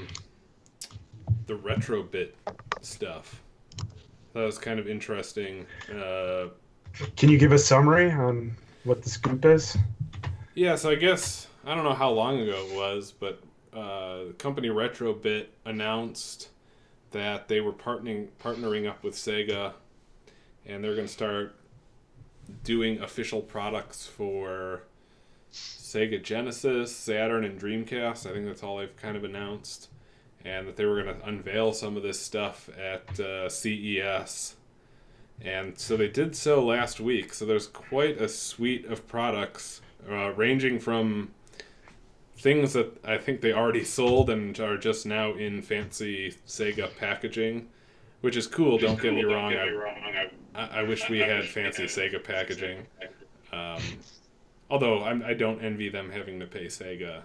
RetroBit stuff. That was kind of interesting. Can you give a summary on what the scoop is? Yeah, so I guess, I don't know how long ago it was, but the company RetroBit announced that they were partnering up with Sega, and they're going to start doing official products for Sega Genesis, Saturn, and Dreamcast. I think that's all they've kind of announced. And that they were going to unveil some of this stuff at CES. And so they did so last week. So there's quite a suite of products ranging from things that I think they already sold and are just now in fancy Sega packaging, which is cool. Don't get me wrong. I wish we had fancy Sega packaging. Although I don't envy them having to pay Sega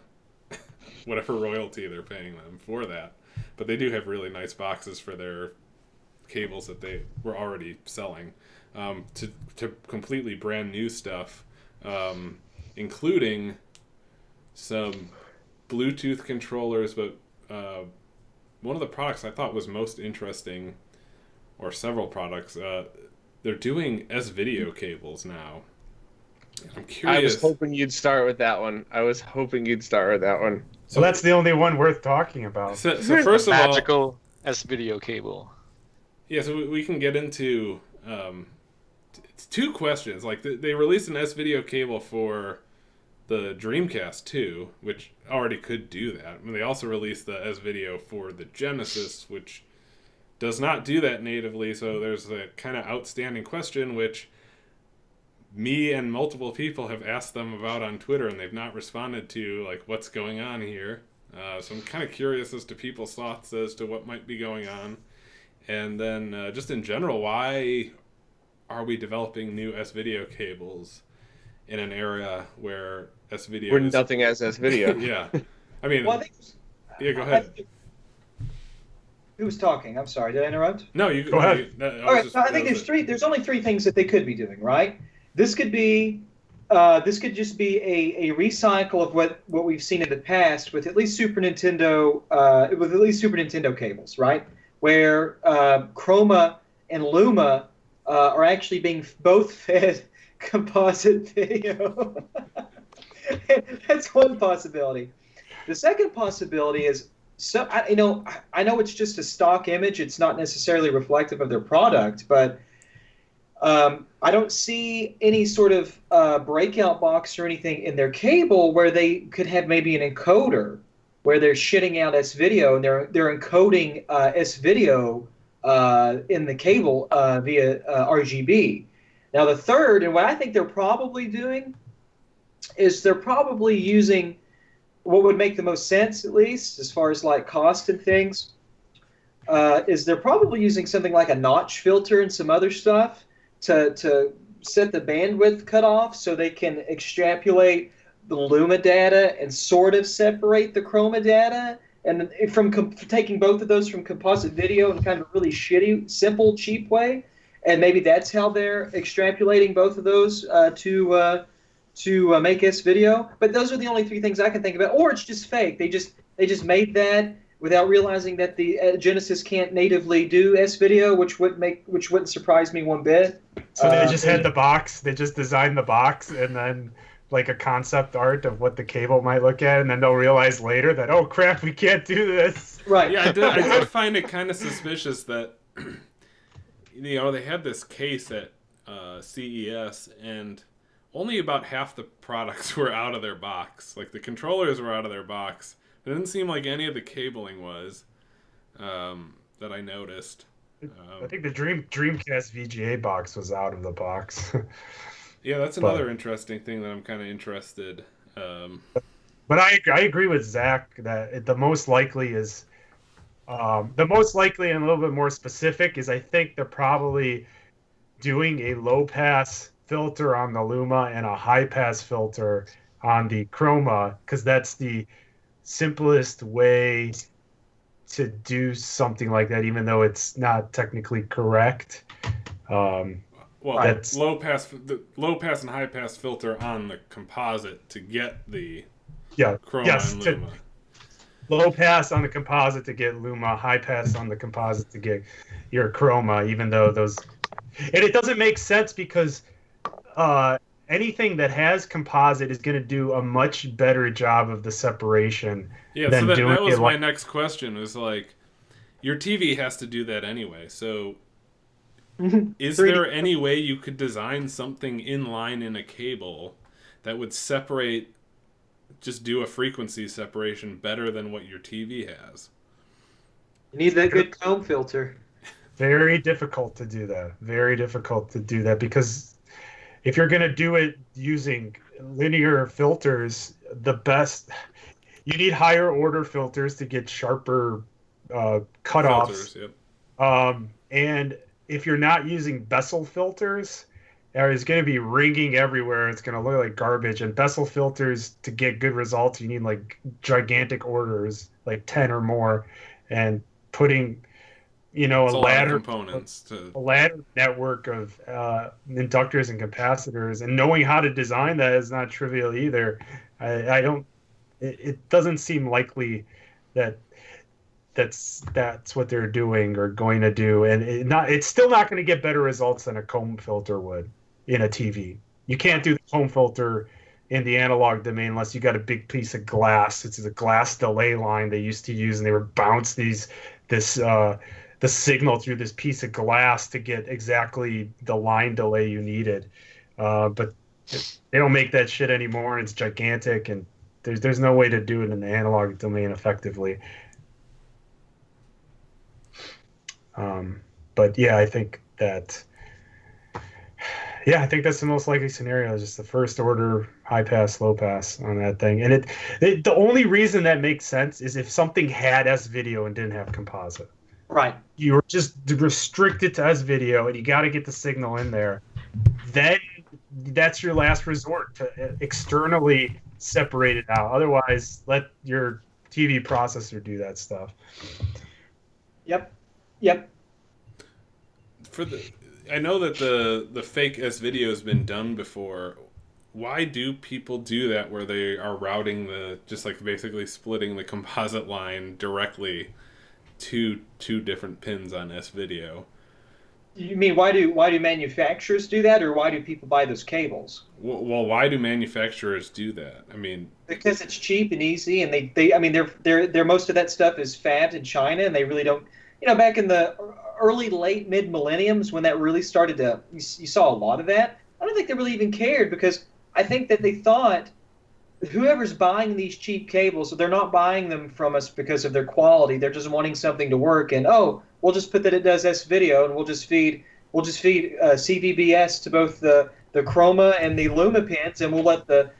whatever royalty they're paying them for that. But they do have really nice boxes for their cables that they were already selling, to completely brand new stuff, including some Bluetooth controllers. But one of the products I thought was most interesting, or several products, they're doing S-Video cables now. I'm curious. I was hoping you'd start with that one. So that's the only one worth talking about. So first of all, Magical S-Video cable. yeah, so we can get into two questions. Like, they released an S-Video cable for the Dreamcast 2, which already could do that. And they also released the S-Video for the Genesis, which does not do that natively. So there's a kind of outstanding question, which me and multiple people have asked them about on Twitter, and they've not responded to, like, what's going on here. So I'm kind of curious as to people's thoughts as to what might be going on. And then just in general, why are we developing new S-Video cables in an area where S-Video Where nothing has S-Video. Yeah. I mean, Well, I think, yeah, go ahead. who was talking? I'm sorry. Did I interrupt? No, you Go ahead. All right. So I think there's only three things that they could be doing, right? This could just be a recycle of what we've seen in the past with at least Super Nintendo cables, right? Where Chroma and Luma are actually being both fed composite video. That's one possibility. The second possibility is, I know it's just a stock image. It's not necessarily reflective of their product, but I don't see any sort of breakout box or anything in their cable where they could have maybe an encoder where they're shitting out S-Video and they're encoding S-Video in the cable via RGB. Now the third, and what I think they're probably doing, is they're probably using what would make the most sense, at least as far as like cost and things, is they're probably using something like a notch filter and some other stuff to set the bandwidth cutoff so they can extrapolate the Luma data and sort of separate the Chroma data. And from taking both of those from composite video in kind of a really shitty, simple, cheap way. And maybe that's how they're extrapolating both of those to make S-Video. But those are the only three things I can think about. Or it's just fake. They just made that without realizing that the Genesis can't natively do S-Video, which wouldn't surprise me one bit. So they just had the box. They just designed the box and then like a concept art of what the cable might look at, and then they'll realize later that, oh crap, we can't do this. Right. Yeah, I did find it kind of suspicious that they had this case at CES, and only about half the products were out of their box. Like, the controllers were out of their box. It didn't seem like any of the cabling was, that I noticed. I think the Dreamcast VGA box was out of the box. Yeah, that's another interesting thing that I'm kind of interested. But I agree with Zach that the most likely is, the most likely and a little bit more specific is, I think they're probably doing a low pass filter on the Luma and a high pass filter on the Chroma, because that's the simplest way to do something like that, even though it's not technically correct. Well, that's low pass and high pass filter on the composite to get the Chroma and Luma. Low pass on the composite to get Luma, high pass on the composite to get your Chroma, even though those... And it doesn't make sense because anything that has composite is going to do a much better job of the separation than doing that was my next question, was like, your TV has to do that anyway, so... Is there any way you could design something in line in a cable that would separate, just do a frequency separation better than what your TV has? You need that good comb filter. Very difficult to do that. Very difficult to do that because if you're going to do it using linear filters, you need higher order filters to get sharper cutoffs. Filters, yep. And if you're not using Bessel filters, it's going to be ringing everywhere. It's going to look like garbage. And Bessel filters, to get good results, you need like gigantic orders, like 10 or more, and putting, a ladder components a ladder network of inductors and capacitors, and knowing how to design that is not trivial either. I don't. It doesn't seem likely that that's what they're doing or going to do, and it's still not going to get better results than a comb filter would in a TV. You can't do the comb filter in the analog domain unless you got a big piece of glass. It's a glass delay line they used to use, and they would bounce the signal through this piece of glass to get exactly the line delay you needed. But they don't make that shit anymore, and it's gigantic, and there's no way to do it in the analog domain effectively. But yeah, I think that's the most likely scenario, is just the first order high pass, low pass on that thing. And the only reason that makes sense is if something had S-Video and didn't have composite. Right. You were just restricted to S-Video and you got to get the signal in there. Then that's your last resort, to externally separate it out. Otherwise, let your TV processor do that stuff. Yep. I know that the fake S-Video has been done before. Why do people do that, where they are routing just like basically splitting the composite line directly to two different pins on S-Video? You mean why do manufacturers do that, or why do people buy those cables? Well, why do manufacturers do that? I mean, because it's cheap and easy, and they're most of that stuff is fabbed in China, and they really don't. Back in the late mid millenniums, when that really started to, you saw a lot of that. I don't think they really even cared, because I think that they thought whoever's buying these cheap cables, so they're not buying them from us because of their quality. They're just wanting something to work, and we'll just put that it does S-Video, and we'll just feed CVBS to both the chroma and the luma pins, and we'll let the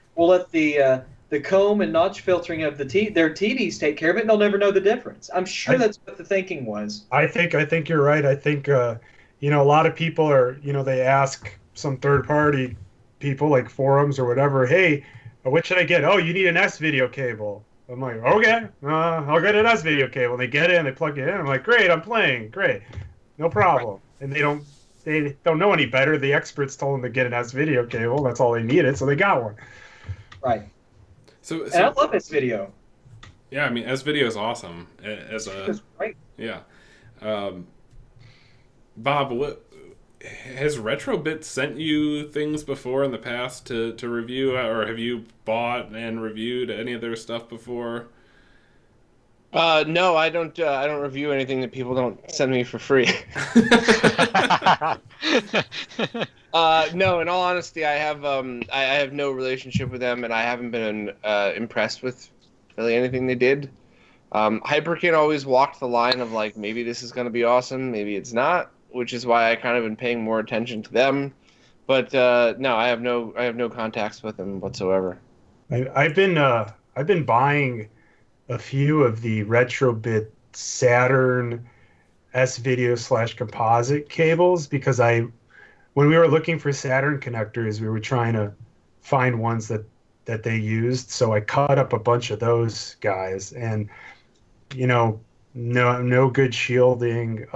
comb and notch filtering of their TVs take care of it, and they'll never know the difference. I'm sure that's what the thinking was. I think you're right. I think a lot of people are, they ask some third party people like forums or whatever, hey, what should I get? Oh, you need an S-Video cable. I'm like, okay, I'll get an S-Video cable. And they get it and they plug it in. I'm like, great, I'm playing, great, no problem. Right. And they don't know any better. The experts told them to get an S-Video cable. That's all they needed, so they got one. Right. So and I love S-Video. Yeah, I mean, S-Video is awesome. It's great. Yeah. Bob, has RetroBit sent you things before in the past to review, or have you bought and reviewed any of their stuff before? No, I don't review anything that people don't send me for free. No, in all honesty, I have no relationship with them, and I haven't been impressed with really anything they did. Hyperkin always walked the line of like, maybe this is going to be awesome, maybe it's not, which is why I kind of been paying more attention to them. But no, I have no contacts with them whatsoever. I've been buying a few of the RetroBit Saturn S-Video / composite cables, because when we were looking for Saturn connectors, we were trying to find ones that they used. So I cut up a bunch of those guys, and no good shielding.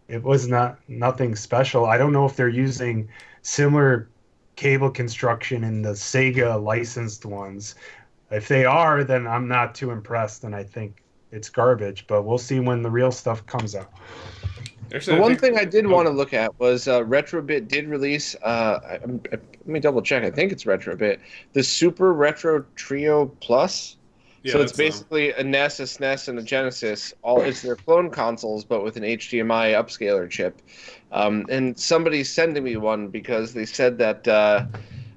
It was nothing special. I don't know if they're using similar cable construction in the Sega licensed ones. If they are, then I'm not too impressed, and I think it's garbage. But we'll see when the real stuff comes out. Actually, the one thing I did want to look at was RetroBit did release, let me double check, I think it's RetroBit, the Super Retro Trio Plus. Yeah, so it's basically a NES, a SNES, and a Genesis. It's their clone consoles, but with an HDMI upscaler chip. And somebody's sending me one because they said that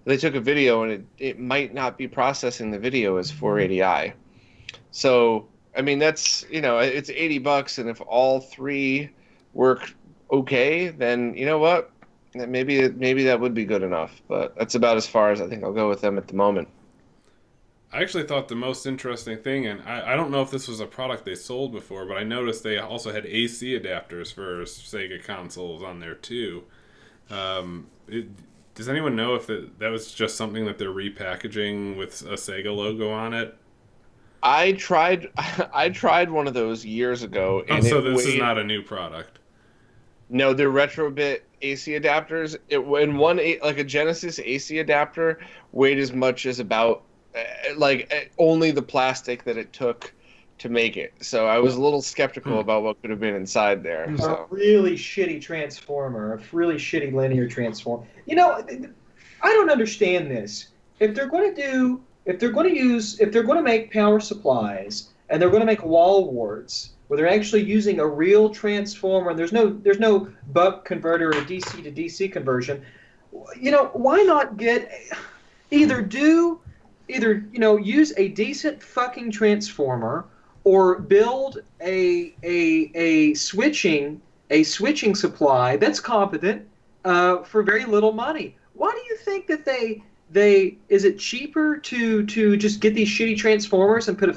they took a video and it might not be processing the video as 480i. So, I mean, that's, it's $80, and if all three work okay, then you know what? Maybe that would be good enough. But that's about as far as I think I'll go with them at the moment. I actually thought the most interesting thing, and I don't know if this was a product they sold before, but I noticed they also had AC adapters for Sega consoles on there too. Does anyone know if that was just something that they're repackaging with a Sega logo on it? I tried one of those years ago, and so this is not a new product. No, they're RetroBit AC adapters. Like a Genesis AC adapter weighed as much as about only the plastic that it took to make it. So I was a little skeptical about what could have been inside there. So. A really shitty transformer, a really shitty linear transformer. You know, I don't understand this. If they're going to make power supplies and they're going to make wall warts where they're actually using a real transformer and there's no buck converter or DC to DC conversion, you know, why not use a decent fucking transformer or build a switching supply that's competent for very little money. Why do you think that is it cheaper to just get these shitty transformers and put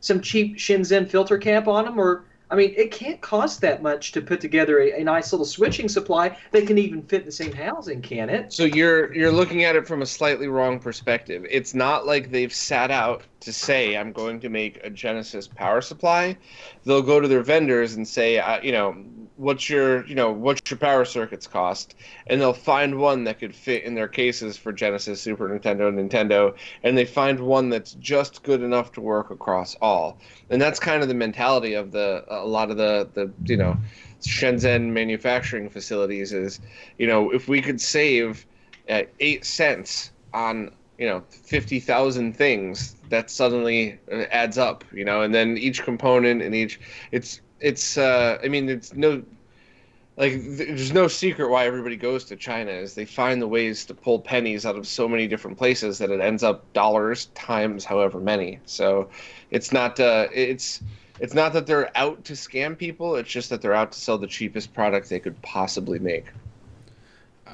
some cheap Shenzhen filter cap on them? Or I mean, it can't cost that much to put together a nice little switching supply that can even fit in the same housing, can it? So you're looking at it from a slightly wrong perspective. It's not like they've sat out to say, I'm going to make a Genesis power supply. They'll go to their vendors and say, what's your power circuits cost? And they'll find one that could fit in their cases for Genesis, Super Nintendo, and they find one that's just good enough to work across all. And that's kind of the mentality of a lot of the Shenzhen manufacturing facilities is, if we could save 8 cents on 50,000 things, that suddenly adds up, and then each component and there's no secret why everybody goes to China is they find the ways to pull pennies out of so many different places that it ends up dollars times however many. So it's not that they're out to scam people, it's just that they're out to sell the cheapest product they could possibly make.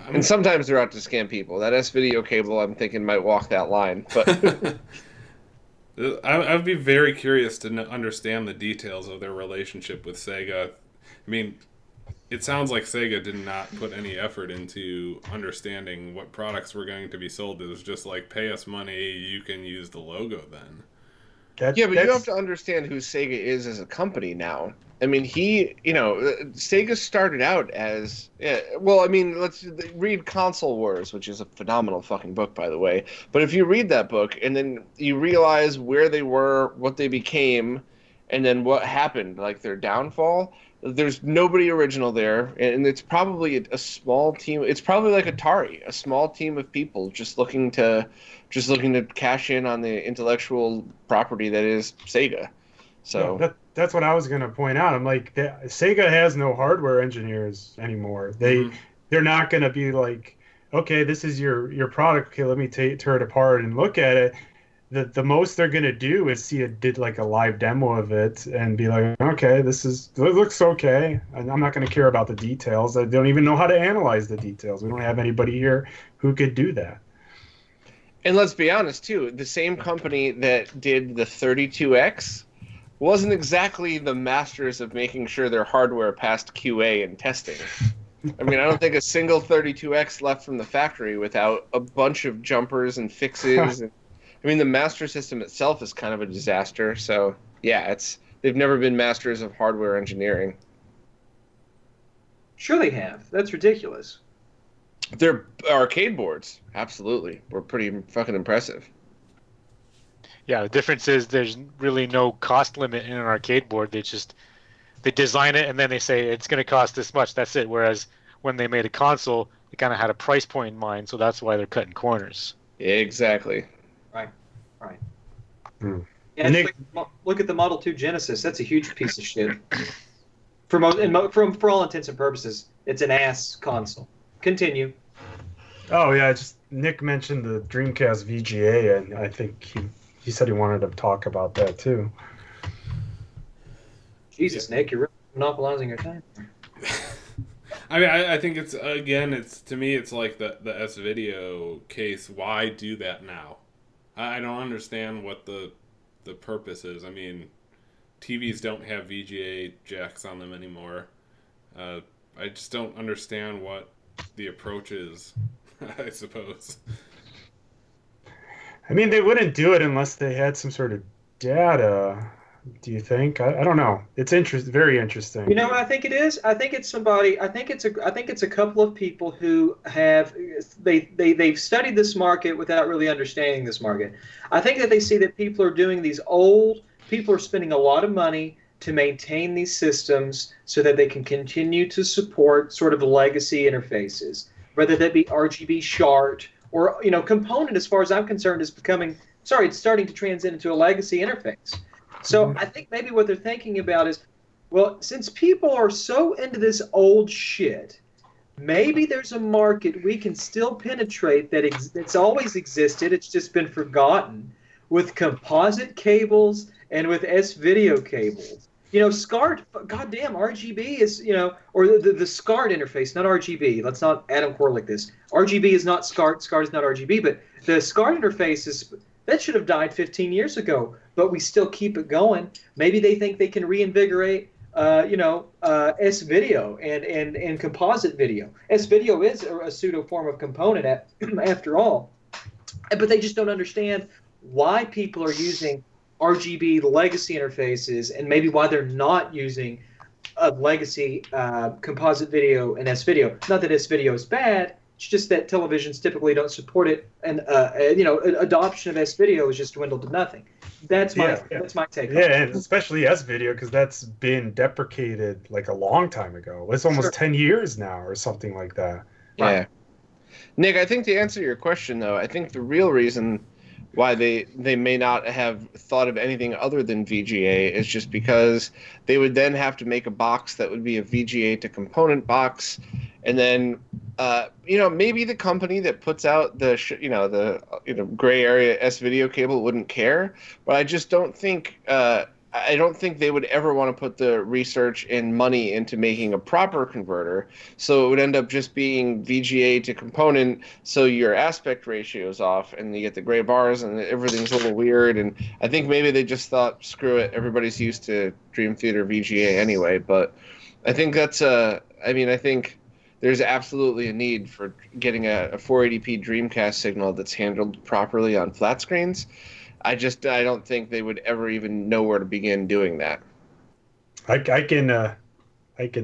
And sometimes they're out to scam people. That S-Video cable, I'm thinking, might walk that line. But I would be very curious to understand the details of their relationship with Sega. I mean, it sounds like Sega did not put any effort into understanding what products were going to be sold. It was just like, pay us money, you can use the logo then. But you have to understand who Sega is as a company now. I mean, Sega started out as, let's read Console Wars, which is a phenomenal fucking book, by the way. But if you read that book and then you realize where they were, what they became, and then what happened, like their downfall, there's nobody original there. And it's probably a small team. It's probably like Atari, a small team of people just looking to cash in on the intellectual property that is Sega. So that's what I was going to point out. I'm like, Sega has no hardware engineers anymore. They're not going to be like, okay, this is your product. Okay, let me tear it apart and look at it. The most they're going to do is did like a live demo of it and be like, okay, it looks okay. I'm not going to care about the details. I don't even know how to analyze the details. We don't have anybody here who could do that. And let's be honest, too, the same company that did the 32X wasn't exactly the masters of making sure their hardware passed QA and testing. I mean, I don't think a single 32X left from the factory without a bunch of jumpers and fixes. I mean, the Master System itself is kind of a disaster. So, yeah, they've never been masters of hardware engineering. Sure they have. That's ridiculous. Their arcade boards, absolutely, were pretty fucking impressive. Yeah, the difference is there's really no cost limit in an arcade board. They design it and then they say it's going to cost this much. That's it. Whereas when they made a console, they kind of had a price point in mind, so that's why they're cutting corners. Exactly. Right. Hmm. Yeah, look at the Model 2 Genesis. That's a huge piece of shit. For all intents and purposes, it's an ass console. Continue. Oh yeah, Nick mentioned the Dreamcast VGA, and I think he said he wanted to talk about that too. Jesus, Nick, you're monopolizing your time. I mean, I think it's, again, it's, to me, it's like the S-Video case. Why do that now? I don't understand what the purpose is. I mean, TVs don't have VGA jacks on them anymore. I just don't understand what the approach is, I suppose. I mean, they wouldn't do it unless they had some sort of data. Do you think? I don't know. It's very interesting. You know what I think it is? I think it's somebody. I think it's a couple of people who have they've studied this market without really understanding this market. I think that they see that people are doing these people are spending a lot of money to maintain these systems so that they can continue to support sort of legacy interfaces, whether that be RGB shart or component. As far as I'm concerned, is it's starting to transcend into a legacy interface. So I think maybe what they're thinking about is, well, since people are so into this old shit, maybe there's a market we can still penetrate that's always existed. It's just been forgotten, with composite cables and with S-Video cables. SCART, goddamn, RGB is, or the SCART interface, not RGB. Let's not Adam Corlick this. RGB is not SCART. SCART is not RGB, but the SCART interface that should have died 15 years ago, but we still keep it going. Maybe they think they can reinvigorate, S-Video and composite video. S-Video is a pseudo form of component after all, but they just don't understand why people are using RGB legacy interfaces and maybe why they're not using a legacy composite video and S-Video. Not that S-Video is bad. It's just that televisions typically don't support it, and adoption of S-Video has just dwindled to nothing. That's my take. Yeah, and especially S-Video, because that's been deprecated like a long time ago. It's almost 10 years now, or something like that. Yeah, right. Nick, I think to answer your question though, I think the real reason why they may not have thought of anything other than VGA is just because they would then have to make a box that would be a VGA to component box, and then maybe the company that puts out the gray area S-Video cable wouldn't care, but I just don't think they would ever want to put the research and money into making a proper converter. So it would end up just being VGA to component, so your aspect ratio is off and you get the gray bars and everything's a little weird. And I think maybe they just thought, screw it, everybody's used to Dream Theater VGA anyway. But I think I think there's absolutely a need for getting a 480p Dreamcast signal that's handled properly on flat screens. I don't think they would ever even know where to begin doing that. I can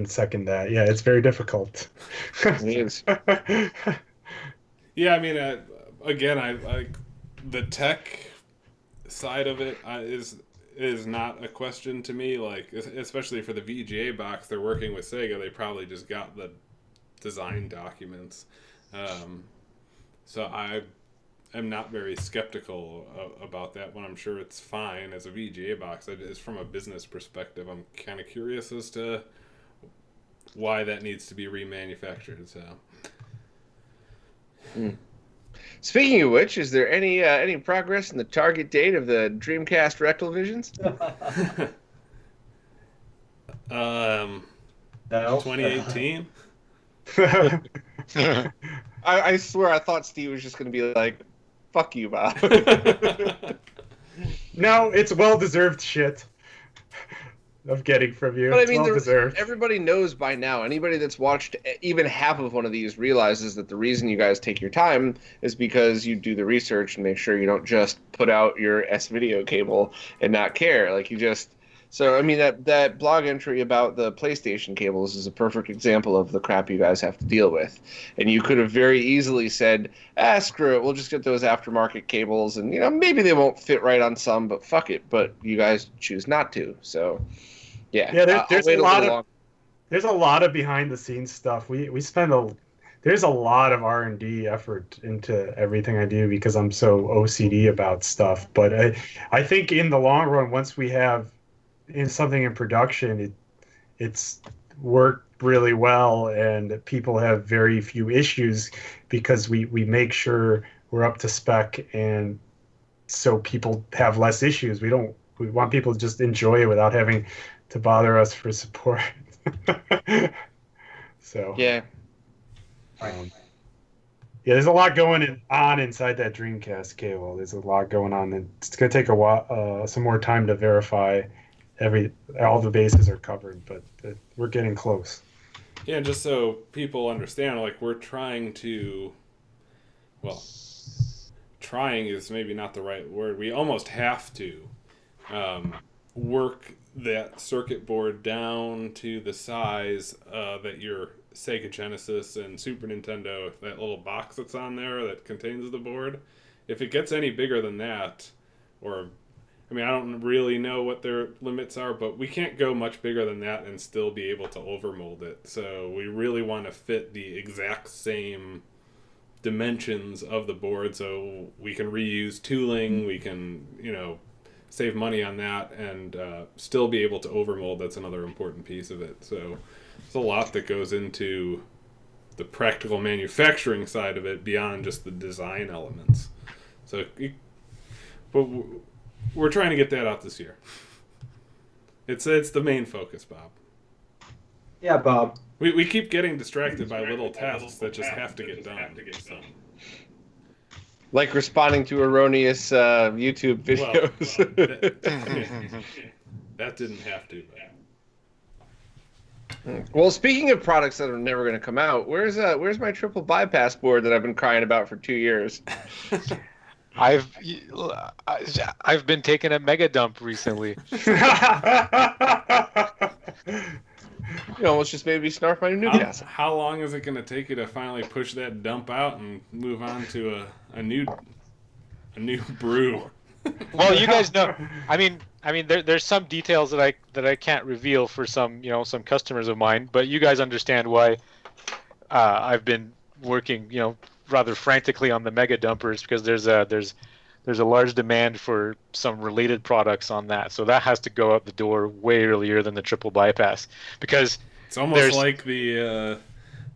second that. Yeah, it's very difficult. It is. Yeah, I mean, again, I the tech side of it is not a question to me. Like, especially for the VGA box, they're working with Sega. They probably just got the design documents. So I am not very skeptical about that one. I'm sure it's fine as a VGA box. It's from a business perspective. I'm kind of curious as to why that needs to be remanufactured. So, Speaking of which, is there any progress in the target date of the Dreamcast Retrovisions? No. 2018. I swear I thought Steve was just going to be like, fuck you, Bob. No, it's well-deserved shit of getting from you. But it's I mean, well-deserved. Everybody knows by now. Anybody that's watched even half of one of these realizes that the reason you guys take your time is because you do the research and make sure you don't just put out your S-Video cable and not care. Like, you just... So, I mean, that blog entry about the PlayStation cables is a perfect example of the crap you guys have to deal with. And you could have very easily said, screw it, we'll just get those aftermarket cables, and, maybe they won't fit right on some, but fuck it. But you guys choose not to. So, yeah. Yeah, there's a lot of behind-the-scenes stuff. We spend there's a lot of R&D effort into everything I do because I'm so OCD about stuff. But I think in the long run, once we have something in production, it's worked really well, and people have very few issues because we make sure we're up to spec, and so people have less issues. We want people to just enjoy it without having to bother us for support. So Yeah. Yeah, there's a lot going on inside that Dreamcast cable. There's a lot going on, and it's gonna take a while, some more time to verify all the bases are covered, but we're getting close. Yeah, just so people understand, like we're trying to, well, trying is maybe not the right word. We almost have to work that circuit board down to the size that your Sega Genesis and Super Nintendo, that little box that's on there that contains the board, if it gets any bigger than that, or, I mean, I don't really know what their limits are, but we can't go much bigger than that and still be able to overmold it. So we really want to fit the exact same dimensions of the board so we can reuse tooling, we can, save money on that, and still be able to overmold. That's another important piece of it. So there's a lot that goes into the practical manufacturing side of it beyond just the design elements. So, but we're trying to get that out this year. It's the main focus, Bob. Yeah, Bob. We keep getting distracted by little tasks that just have to get done. So. Like responding to erroneous YouTube videos. Well, that didn't have to. Well, speaking of products that are never going to come out, where's my triple bypass board that I've been crying about for 2 years? I've been taking a mega dump recently. You almost just made me snarf my Newcastle. How long is it going to take you to finally push that dump out and move on to a new brew? Well, you guys know. I mean, there's some details that I can't reveal for some customers of mine, but you guys understand why I've been working rather frantically on the mega dumpers, because there's a large demand for some related products on that, so that has to go out the door way earlier than the triple bypass, because it's almost like the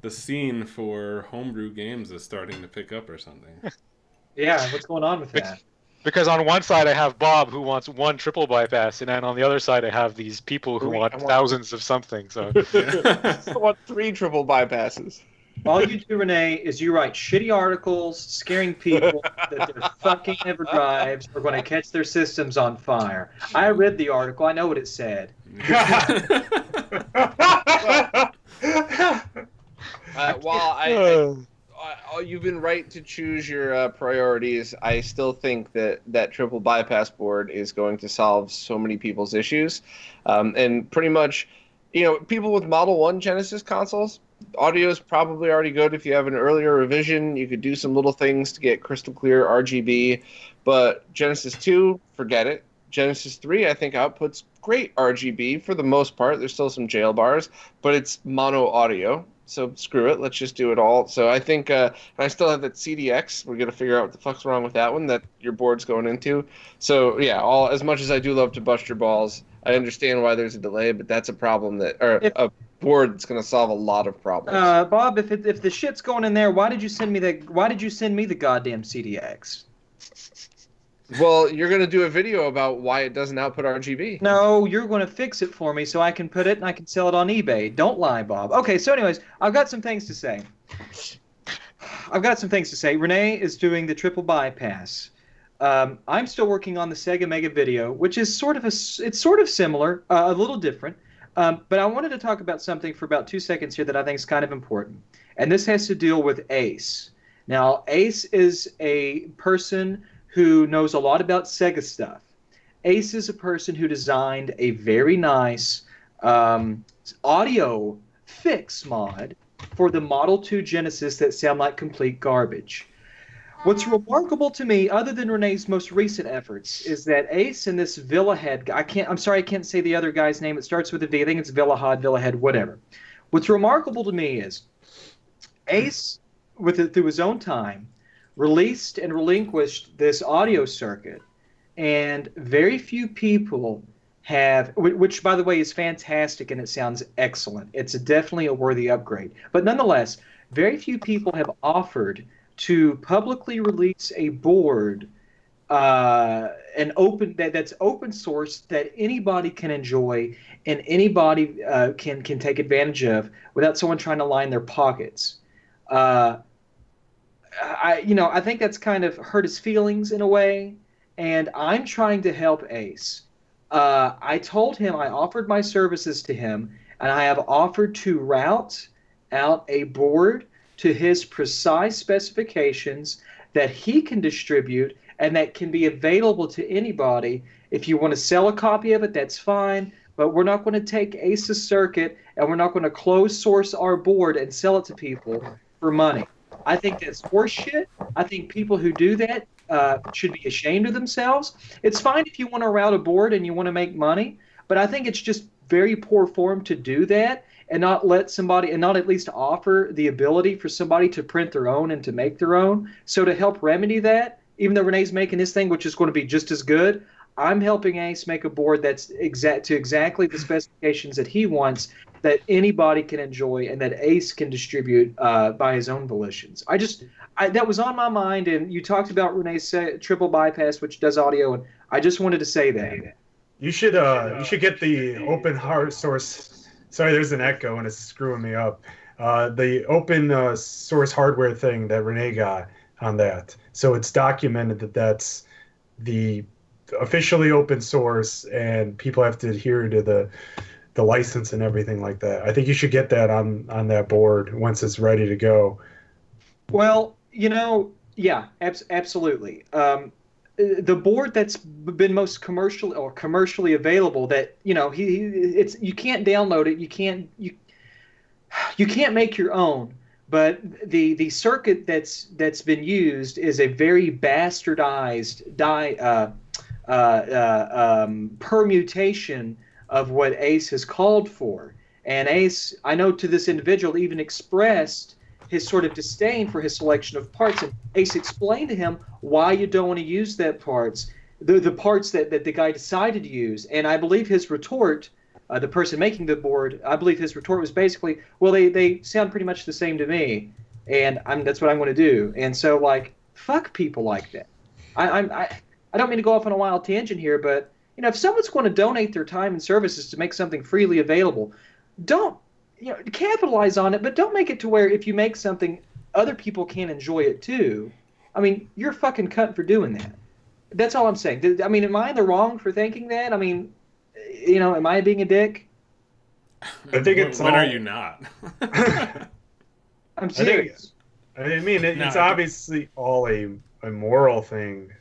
scene for homebrew games is starting to pick up or something. Yeah, what's going on with that? Because on one side I have Bob who wants one triple bypass, and then on the other side I have these people who want thousands of something. So I want 3 triple bypasses. All you do, René, is you write shitty articles scaring people that their fucking EverDrives are going to catch their systems on fire. I read the article. I know what it said. While you've been right to choose your priorities, I still think that triple bypass board is going to solve so many people's issues. And pretty much, people with Model 1 Genesis consoles, audio is probably already good. If you have an earlier revision, you could do some little things to get crystal clear RGB. But Genesis 2, forget it. Genesis 3, I think, outputs great RGB for the most part. There's still some jail bars, but it's mono audio. So screw it. Let's just do it all. So I think, and I still have that CDX. We're going to figure out what the fuck's wrong with that one that your board's going into. So yeah, as much as I do love to bust your balls, I understand why there's a delay, but that's a problem a board that's going to solve a lot of problems. Bob, if the shit's going in there, why did you send me the goddamn CDX? Well, you're going to do a video about why it doesn't output RGB. No, you're going to fix it for me so I can put it and I can sell it on eBay. Don't lie, Bob. Okay, so anyways, I've got some things to say. René is doing the triple bypass. I'm still working on the Sega Mega Video, which is sort of similar, a little different. But I wanted to talk about something for about 2 seconds here that I think is kind of important. And this has to deal with Ace. Now, Ace is a person who knows a lot about Sega stuff. Ace is a person who designed a very nice audio fix mod for the Model 2 Genesis that sound like complete garbage. What's remarkable to me, other than René's most recent efforts, is that Ace and this Villahead guy, I can't say the other guy's name. It starts with a V. I think it's Villahead, whatever. What's remarkable to me is Ace, through his own time, released and relinquished this audio circuit, and very few people have, which by the way is fantastic and it sounds excellent. It's definitely a worthy upgrade. But nonetheless, very few people have offered to publicly release a board an open that's open source that anybody can enjoy and anybody can take advantage of without someone trying to line their pockets. I think that's kind of hurt his feelings in a way, and I'm trying to help Ace. I told him I offered my services to him, and I have offered to route out a board to his precise specifications that he can distribute and that can be available to anybody. If you want to sell a copy of it, that's fine, but we're not going to take Ace's circuit and we're not going to close source our board and sell it to people for money. I think that's horseshit. I think people who do that should be ashamed of themselves. It's fine if you want to route a board and you want to make money, but I think it's just very poor form to do that and not let somebody, and not at least offer the ability for somebody to print their own and to make their own. So to help remedy that, even though Renee's making his thing, which is going to be just as good, I'm helping Ace make a board that's exactly the specifications that he wants, that anybody can enjoy and that Ace can distribute by his own volitions. That was on my mind, and you talked about Renee's triple bypass, which does audio, and I just wanted to say that. You should get the open hard source. Sorry, there's an echo and it's screwing me up. The open source hardware thing that Renee got on that. So it's documented that that's the officially open source, and people have to adhere to the license and everything like that. I think you should get that on that board once it's ready to go. Well, yeah, absolutely. The board that's been most commercially available, that you can't download it, you can't make your own, but the circuit that's been used is a very bastardized permutation of what Ace has called for. And Ace, I know, to this individual, even expressed his sort of disdain for his selection of parts, and Ace explained to him why you don't want to use the parts that the guy decided to use. And I believe his retort, the person making the board, I believe his retort was basically, well, they sound pretty much the same to me, and that's what I'm going to do. And so, like, fuck people like that. I don't mean to go off on a wild tangent here, but if someone's going to donate their time and services to make something freely available, don't capitalize on it, but don't make it to where if you make something, other people can't enjoy it too. I mean, you're a fucking cunt for doing that. That's all I'm saying. I mean, am I in the wrong for thinking that? I mean, am I being a dick? I think it's when are you not? I'm serious. It's obviously all a moral thing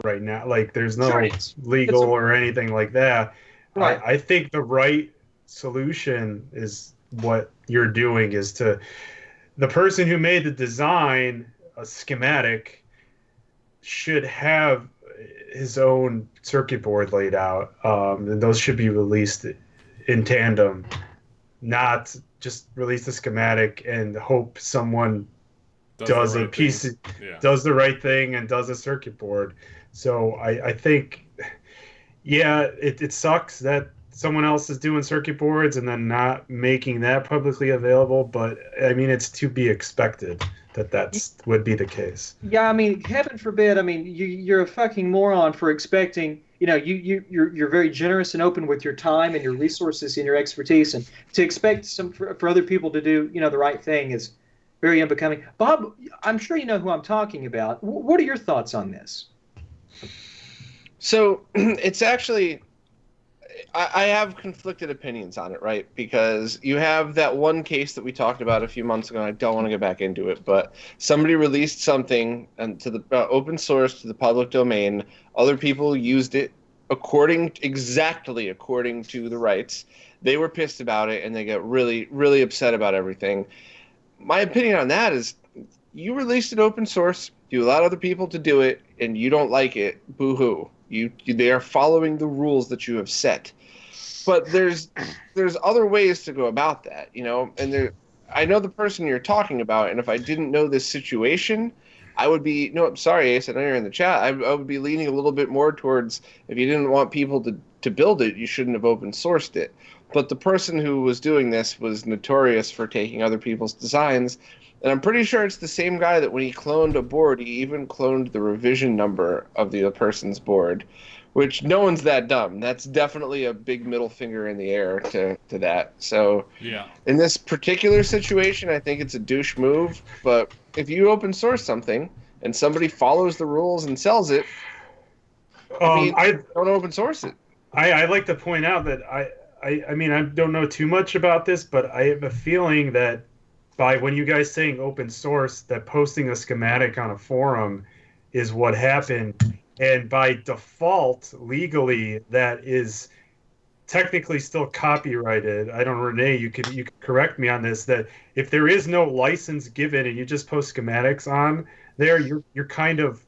right now. Like, there's no legal or anything like that. Right. I think the right solution is what you're doing is the person who made the design, a schematic, should have his own circuit board laid out, and those should be released in tandem, not just release the schematic and hope someone does the right thing and does a circuit board. So I think, yeah, it sucks that someone else is doing circuit boards and then not making that publicly available, but I mean, it's to be expected that would be the case. Yeah, I mean, heaven forbid. I mean, you're a fucking moron for expecting. You're very generous and open with your time and your resources and your expertise, and to expect for other people to do the right thing is very unbecoming. Bob, I'm sure you know who I'm talking about. What are your thoughts on this? So it's actually, I have conflicted opinions on it, right? Because you have that one case that we talked about a few months ago, and I don't want to get back into it, but somebody released something to the open source, to the public domain. Other people used it exactly according to the rights. They were pissed about it, and they got really, really upset about everything. My opinion on that is, you released it open source, you allowed other people to do it, and you don't like it, boo-hoo. They are following the rules that you have set. But there's other ways to go about that, and I know the person you're talking about, and if I didn't know this situation, I would be, no, I'm sorry, Ace, I know you're in the chat, I would be leaning a little bit more towards, if you didn't want people to build it, you shouldn't have open sourced it. But the person who was doing this was notorious for taking other people's designs, and I'm pretty sure it's the same guy that when he cloned a board, he even cloned the revision number of the other person's board, which no one's that dumb. That's definitely a big middle finger in the air to that. So Yeah. in this particular situation, I think it's a douche move, but if you open source something and somebody follows the rules and sells it, I don't open source it. I'd like to point out that I mean, I don't know too much about this, but I have a feeling that by when you guys saying open source, that posting a schematic on a forum is what happened. And by default, legally, that is technically still copyrighted. I don't know, René, you could correct me on this, that if there is no license given and you just post schematics on there, you're kind of,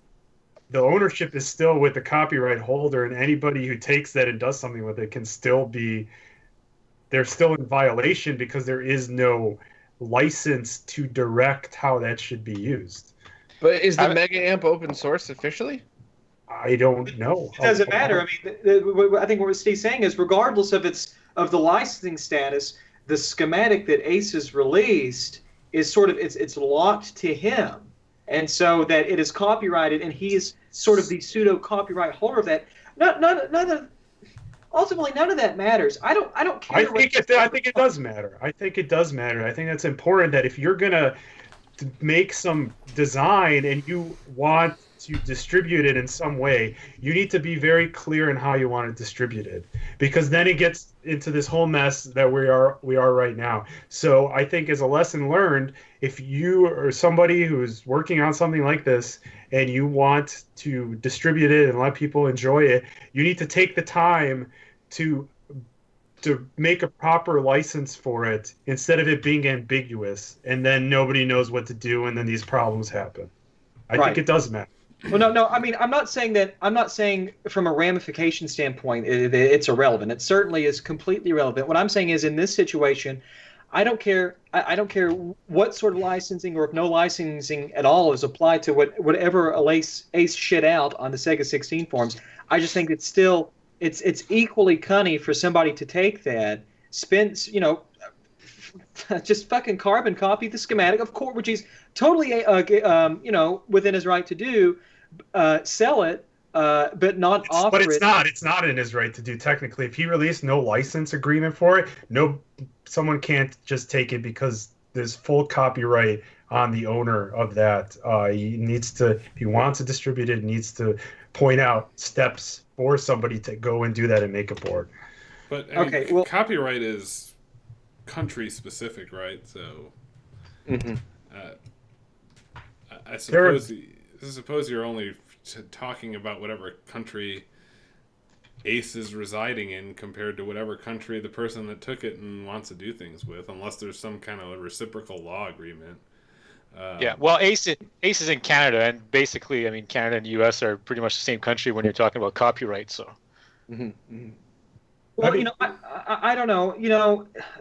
the ownership is still with the copyright holder, and anybody who takes that and does something with it can still be, they're still in violation because there is no license to direct how that should be used. But is the Mega Amp open source officially? I don't know. It doesn't matter. I mean, I think what Steve's saying is, regardless of the licensing status, the schematic that Ace has released is sort of it's locked to him, and so that it is copyrighted, and he is sort of the pseudo copyright holder of that. Ultimately, none of that matters. I don't care. I think it does matter. I think it does matter. I think that's important, that if you're gonna make some design and you want to distribute it in some way, you need to be very clear in how you want to distribute it, because then it gets into this whole mess that we are right now. So I think, as a lesson learned, if you are somebody who's working on something like this and you want to distribute it and let people enjoy it, you need to take the time to make a proper license for it, instead of it being ambiguous and then nobody knows what to do and then these problems happen. I think it does matter. Well, no. I mean, I'm not saying from a ramification standpoint it's irrelevant. It certainly is completely relevant. What I'm saying is, in this situation, I don't care. I don't care what sort of licensing, or if no licensing at all is applied to whatever Ace shit out on the Sega 16 forums. I just think it's still it's equally cunning for somebody to take that, just fucking carbon copy the schematic, of course, which he's totally within his right to do, sell it, but not offer it. But it's not in his right to do, technically. If he released no license agreement for it, someone can't just take it, because there's full copyright on the owner of that. He needs to, if he wants to distribute it, needs to point out steps for somebody to go and do that and make a board. But I mean, copyright is country specific, right? So I suppose you're only talking about whatever country Ace is residing in, compared to whatever country the person that took it and wants to do things with, unless there's some kind of a reciprocal law agreement. Yeah, well, Ace is in Canada, and basically, I mean, Canada and the U.S. are pretty much the same country when you're talking about copyright. So, well, I don't know.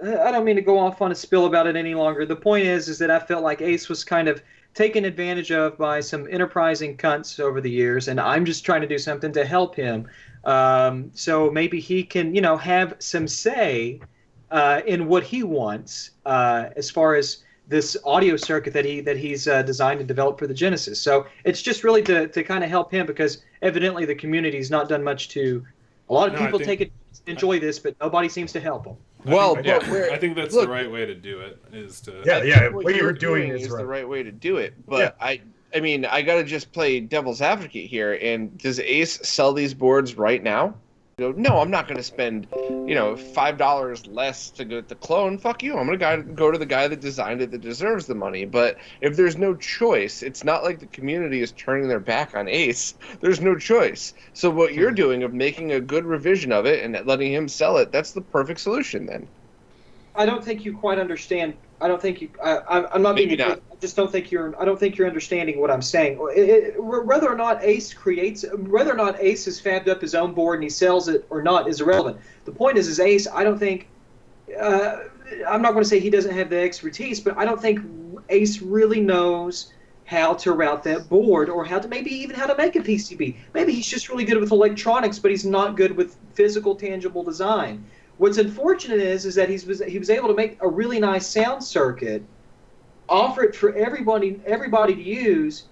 I don't mean to go off on a spill about it any longer. The point is that I felt like Ace was kind of taken advantage of by some enterprising cunts over the years, and I'm just trying to do something to help him. So maybe he can, have some say in what he wants as far as this audio circuit that he's designed and developed for the Genesis. So it's just really to kind of help him, because evidently the community's not done much to. A lot of people enjoy this, but nobody seems to help them. I think that's the right way to do it. Is to what you're doing is the right way to do it. But I mean, I gotta just play devil's advocate here. And does Ace sell these boards right now? No, I'm not gonna spend $5 less to get the clone. Fuck you. I'm gonna go to the guy that designed it, that deserves the money. But if there's no choice, it's not like the community is turning their back on Ace. There's no choice. So what you're doing of making a good revision of it and letting him sell it, that's the perfect solution then. I don't think you quite understand. I don't think you. I'm not. Maybe not. I just don't think you're. I don't think you're understanding what I'm saying. Whether or not Ace has fabbed up his own board and he sells it or not is irrelevant. The point is Ace. I don't think. I'm not going to say he doesn't have the expertise, but I don't think Ace really knows how to route that board, or maybe even how to make a PCB. Maybe he's just really good with electronics, but he's not good with physical, tangible design. What's unfortunate is that he was able to make a really nice sound circuit, offer it for everybody to use,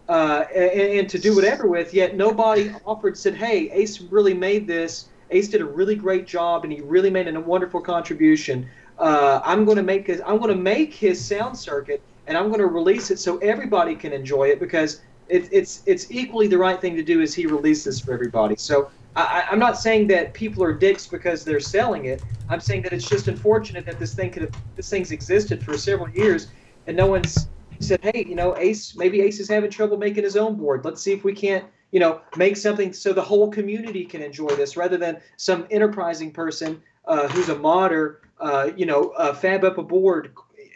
and to do whatever with. Yet nobody said, "Hey, Ace really made this. Ace did a really great job, and he really made a wonderful contribution. I'm going to make his sound circuit, and I'm going to release it so everybody can enjoy it, because it's equally the right thing to do as he released this for everybody." So I'm not saying that people are dicks because they're selling it. I'm saying that it's just unfortunate that this thing's existed for several years, and no one's said, "Hey, maybe Ace is having trouble making his own board. Let's see if we can't, make something so the whole community can enjoy this," rather than some enterprising person who's a modder, fab up a board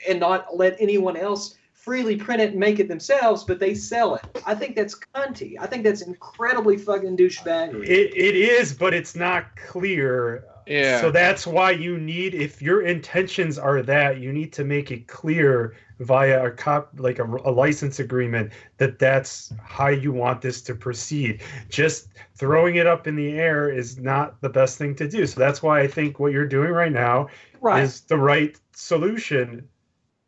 and not let anyone else freely print it and make it themselves, but they sell it. I think that's cunty. I think that's incredibly fucking douchebaggery. It is, but it's not clear. Yeah. So that's why if your intentions are that, you need to make it clear via a license agreement that's how you want this to proceed. Just throwing it up in the air is not the best thing to do. So that's why I think what you're doing right now is the right solution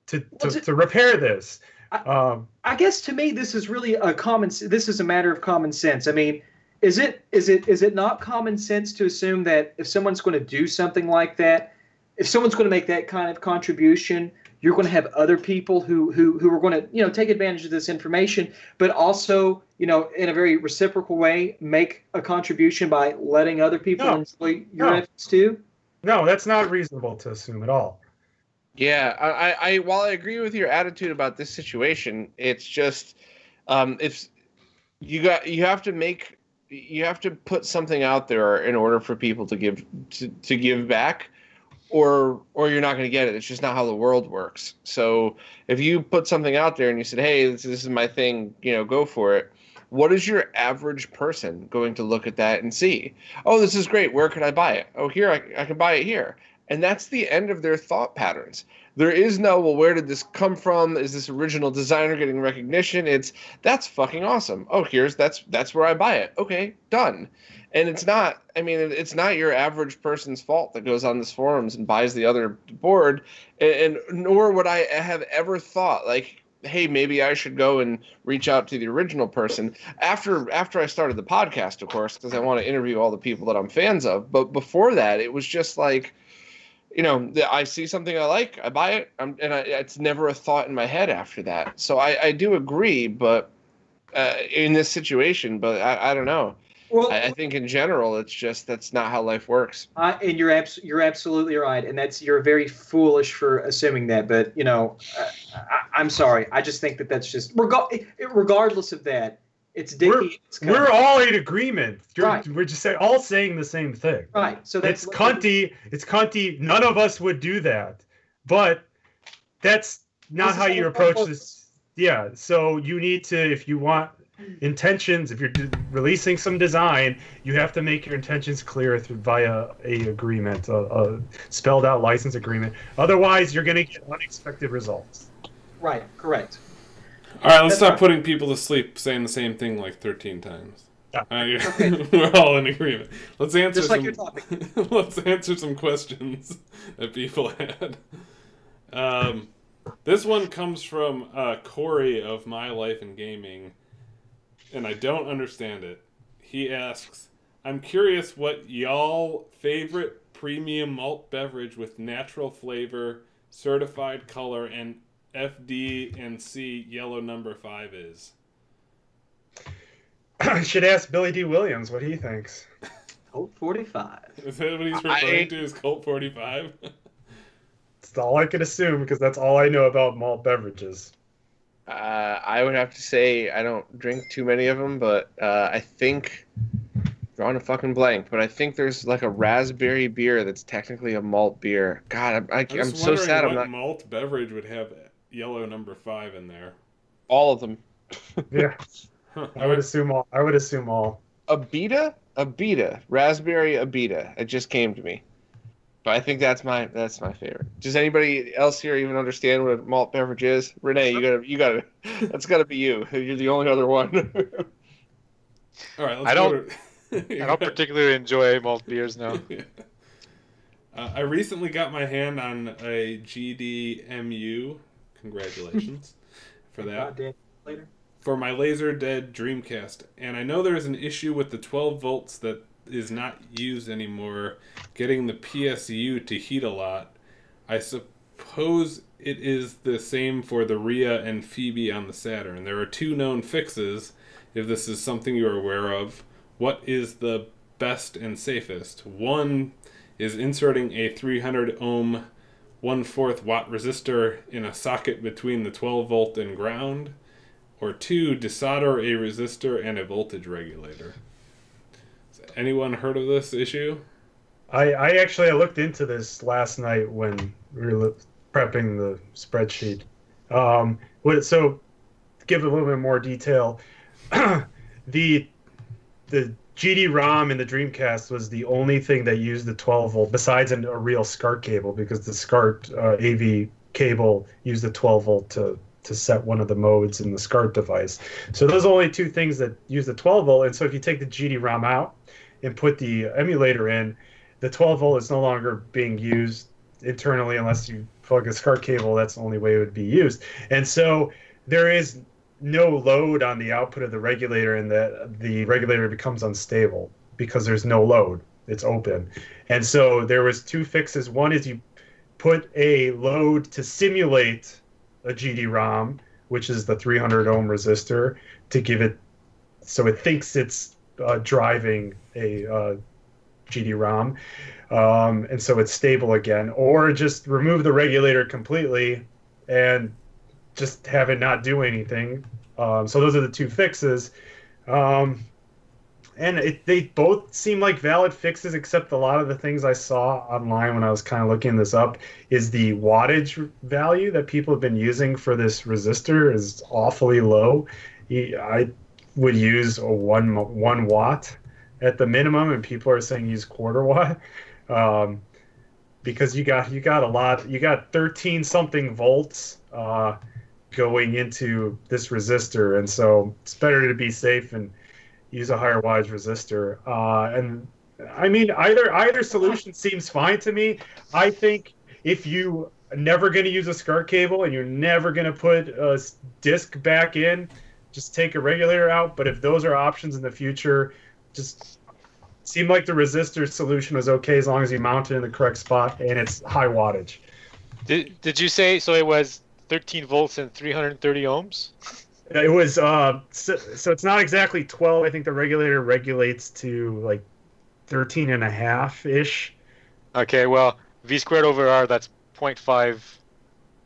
to repair this. I guess to me this is really this is a matter of common sense. I mean, is it not common sense to assume that if someone's going to do something like that, if someone's going to make that kind of contribution, you're going to have other people who are going to take advantage of this information, but also in a very reciprocal way make a contribution by letting other people enjoy your efforts too? No, that's not reasonable to assume at all. Yeah, I while I agree with your attitude about this situation, it's just you have to put something out there in order for people to give back, or you're not going to get it. It's just not how the world works. So if you put something out there and you said, "Hey, this is my thing, go for it," what is your average person going to look at that and see? "Oh, this is great. Where can I buy it?" "Oh, here, I can buy it here." And that's the end of their thought patterns. There is no, "Well, where did this come from? Is this original designer getting recognition?" It's, "That's fucking awesome. Oh, that's where I buy it. Okay, done." And it's not your average person's fault that goes on this forums and buys the other board, and nor would I have ever thought, like, "Hey, maybe I should go and reach out to the original person." After I started the podcast, of course, because I want to interview all the people that I'm fans of. But before that, it was just like, I see something I like, I buy it, it's never a thought in my head after that. So I do agree, but in this situation, but I don't know. Well, I think in general, it's just that's not how life works. And you're absolutely right, and you're very foolish for assuming that. But I'm sorry, I just think that's just regardless of that. It's dicky. We're all in agreement. Right. We're just all saying the same thing. Right. So it's cunty. It's cunty. None of us would do that. But that's not how you approach this. Yeah. So you need to, if you want intentions, if you're releasing some design, you have to make your intentions clear via a agreement, a spelled out license agreement. Otherwise, you're going to get unexpected results. Right. Correct. All right, let's stop putting people to sleep saying the same thing like 13 times. Okay. We're all in agreement. Let's answer just like your topic. Let's answer some questions that people had. This one comes from Corey of My Life in Gaming, and I don't understand it. He asks, "I'm curious what y'all favorite premium malt beverage with natural flavor, certified color, and FD&C yellow number 5 is." I should ask Billy D. Williams what he thinks. Colt 45. Is that what he's referring to as Colt 45? It's all I can assume because that's all I know about malt beverages. I would have to say I don't drink too many of them, but I think, drawing a fucking blank, but I think there's like a raspberry beer that's technically a malt beer. God, I'm so sad I'm not. Malt beverage would have yellow number 5 in there. All of them. Yeah. I would assume all. Abita, raspberry Abita. It just came to me. But I think that's my favorite. Does anybody else here even understand what a malt beverage is? Renee, you gotta that's gotta be you. You're the only other one. All right, let's I go don't to... I don't particularly enjoy malt beers now. I recently got my hand on a GDEmu. Congratulations for that. Later. For my laser dead Dreamcast. And I know there's an issue with the 12 volts that is not used anymore, getting the PSU to heat a lot. I suppose it is the same for the Rhea and Phoebe on the Saturn. There are 2 known fixes, if this is something you're aware of. What is the best and safest? One is inserting a 300 ohm 1/4 watt resistor in a socket between the 12 volt and ground. Or 2, desolder a resistor and a voltage regulator. Has anyone heard of this issue? I actually looked into this last night when we were prepping the spreadsheet. So, to give a little bit more detail, the GD-ROM in the Dreamcast was the only thing that used the 12 volt besides a real SCART cable, because the SCART AV cable used the 12 volt to set one of the modes in the SCART device. So those are only 2 things that use the 12 volt. And so if you take the GD-ROM out and put the emulator in, the 12 volt is no longer being used internally unless you plug a SCART cable. That's the only way it would be used. And so there is no load on the output of the regulator, and the regulator becomes unstable because there's no load. It's open. And so there was 2 fixes. One is you put a load to simulate a GD-ROM, which is the 300 ohm resistor, to give it so it thinks it's driving a GD-ROM, and so it's stable again. Or just remove the regulator completely and just have it not do anything. So those are the 2 fixes. And they both seem like valid fixes, except a lot of the things I saw online when I was kind of looking this up is the wattage value that people have been using for this resistor is awfully low. I would use a 1 watt at the minimum, and people are saying use 1/4 watt, because you got a lot. You got 13 something volts going into this resistor, and so it's better to be safe and use a higher wattage resistor. And I mean, either solution seems fine to me. I think if you are never going to use a SCART cable and you're never going to put a disc back in, just take a regulator out. But if those are options in the future, just seemed like the resistor solution was okay as long as you mount it in the correct spot and it's high wattage. Did you say so? It was 13 volts and 330 ohms. It was so it's not exactly 12. I think the regulator regulates to like 13 and a half ish. Okay, well, V squared over R, that's 0.5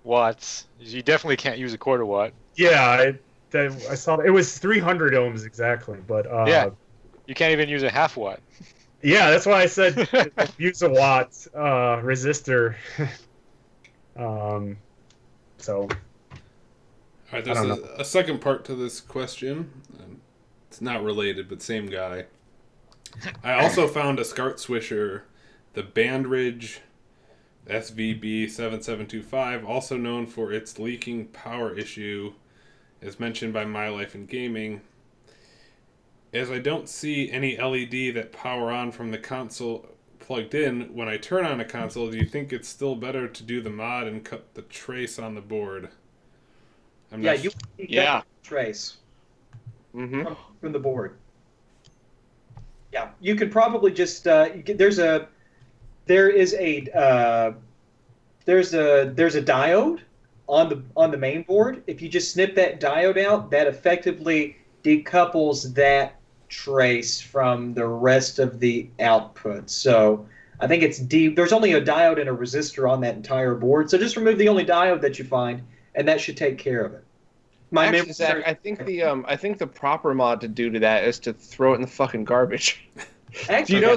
watts. You definitely can't use a 1/4 watt. Yeah, I saw it was 300 ohms exactly, but yeah, you can't even use a half watt. Yeah, that's why I said use a watt resistor. So. All right, there's a second part to this question. It's not related, but same guy. I also found a SCART swisher, the Bandridge SVB7725, also known for its leaking power issue, as mentioned by My Life in Gaming. As I don't see any LED that power on from the console plugged in, when I turn on a console, do you think it's still better to do the mod and cut the trace on the board? You trace from the board. Yeah, you could probably just there's a diode on the main board. If you just snip that diode out, that effectively decouples that trace from the rest of the output. So I think there's only a diode and a resistor on that entire board. So just remove the only diode that you find, and that should take care of it. Actually, Zach, I think the proper mod to do to that is to throw it in the fucking garbage. Actually, do you know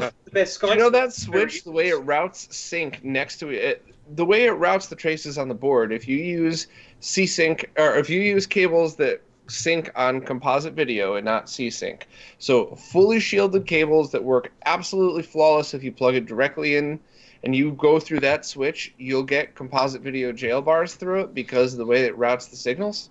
that switch, the way it routes sync next to it, the way it routes the traces on the board, if you use C-Sync, or if you use cables that sync on composite video and not C-Sync, so fully shielded cables that work absolutely flawless if you plug it directly in and you go through that switch, you'll get composite video jail bars through it because of the way it routes the signals.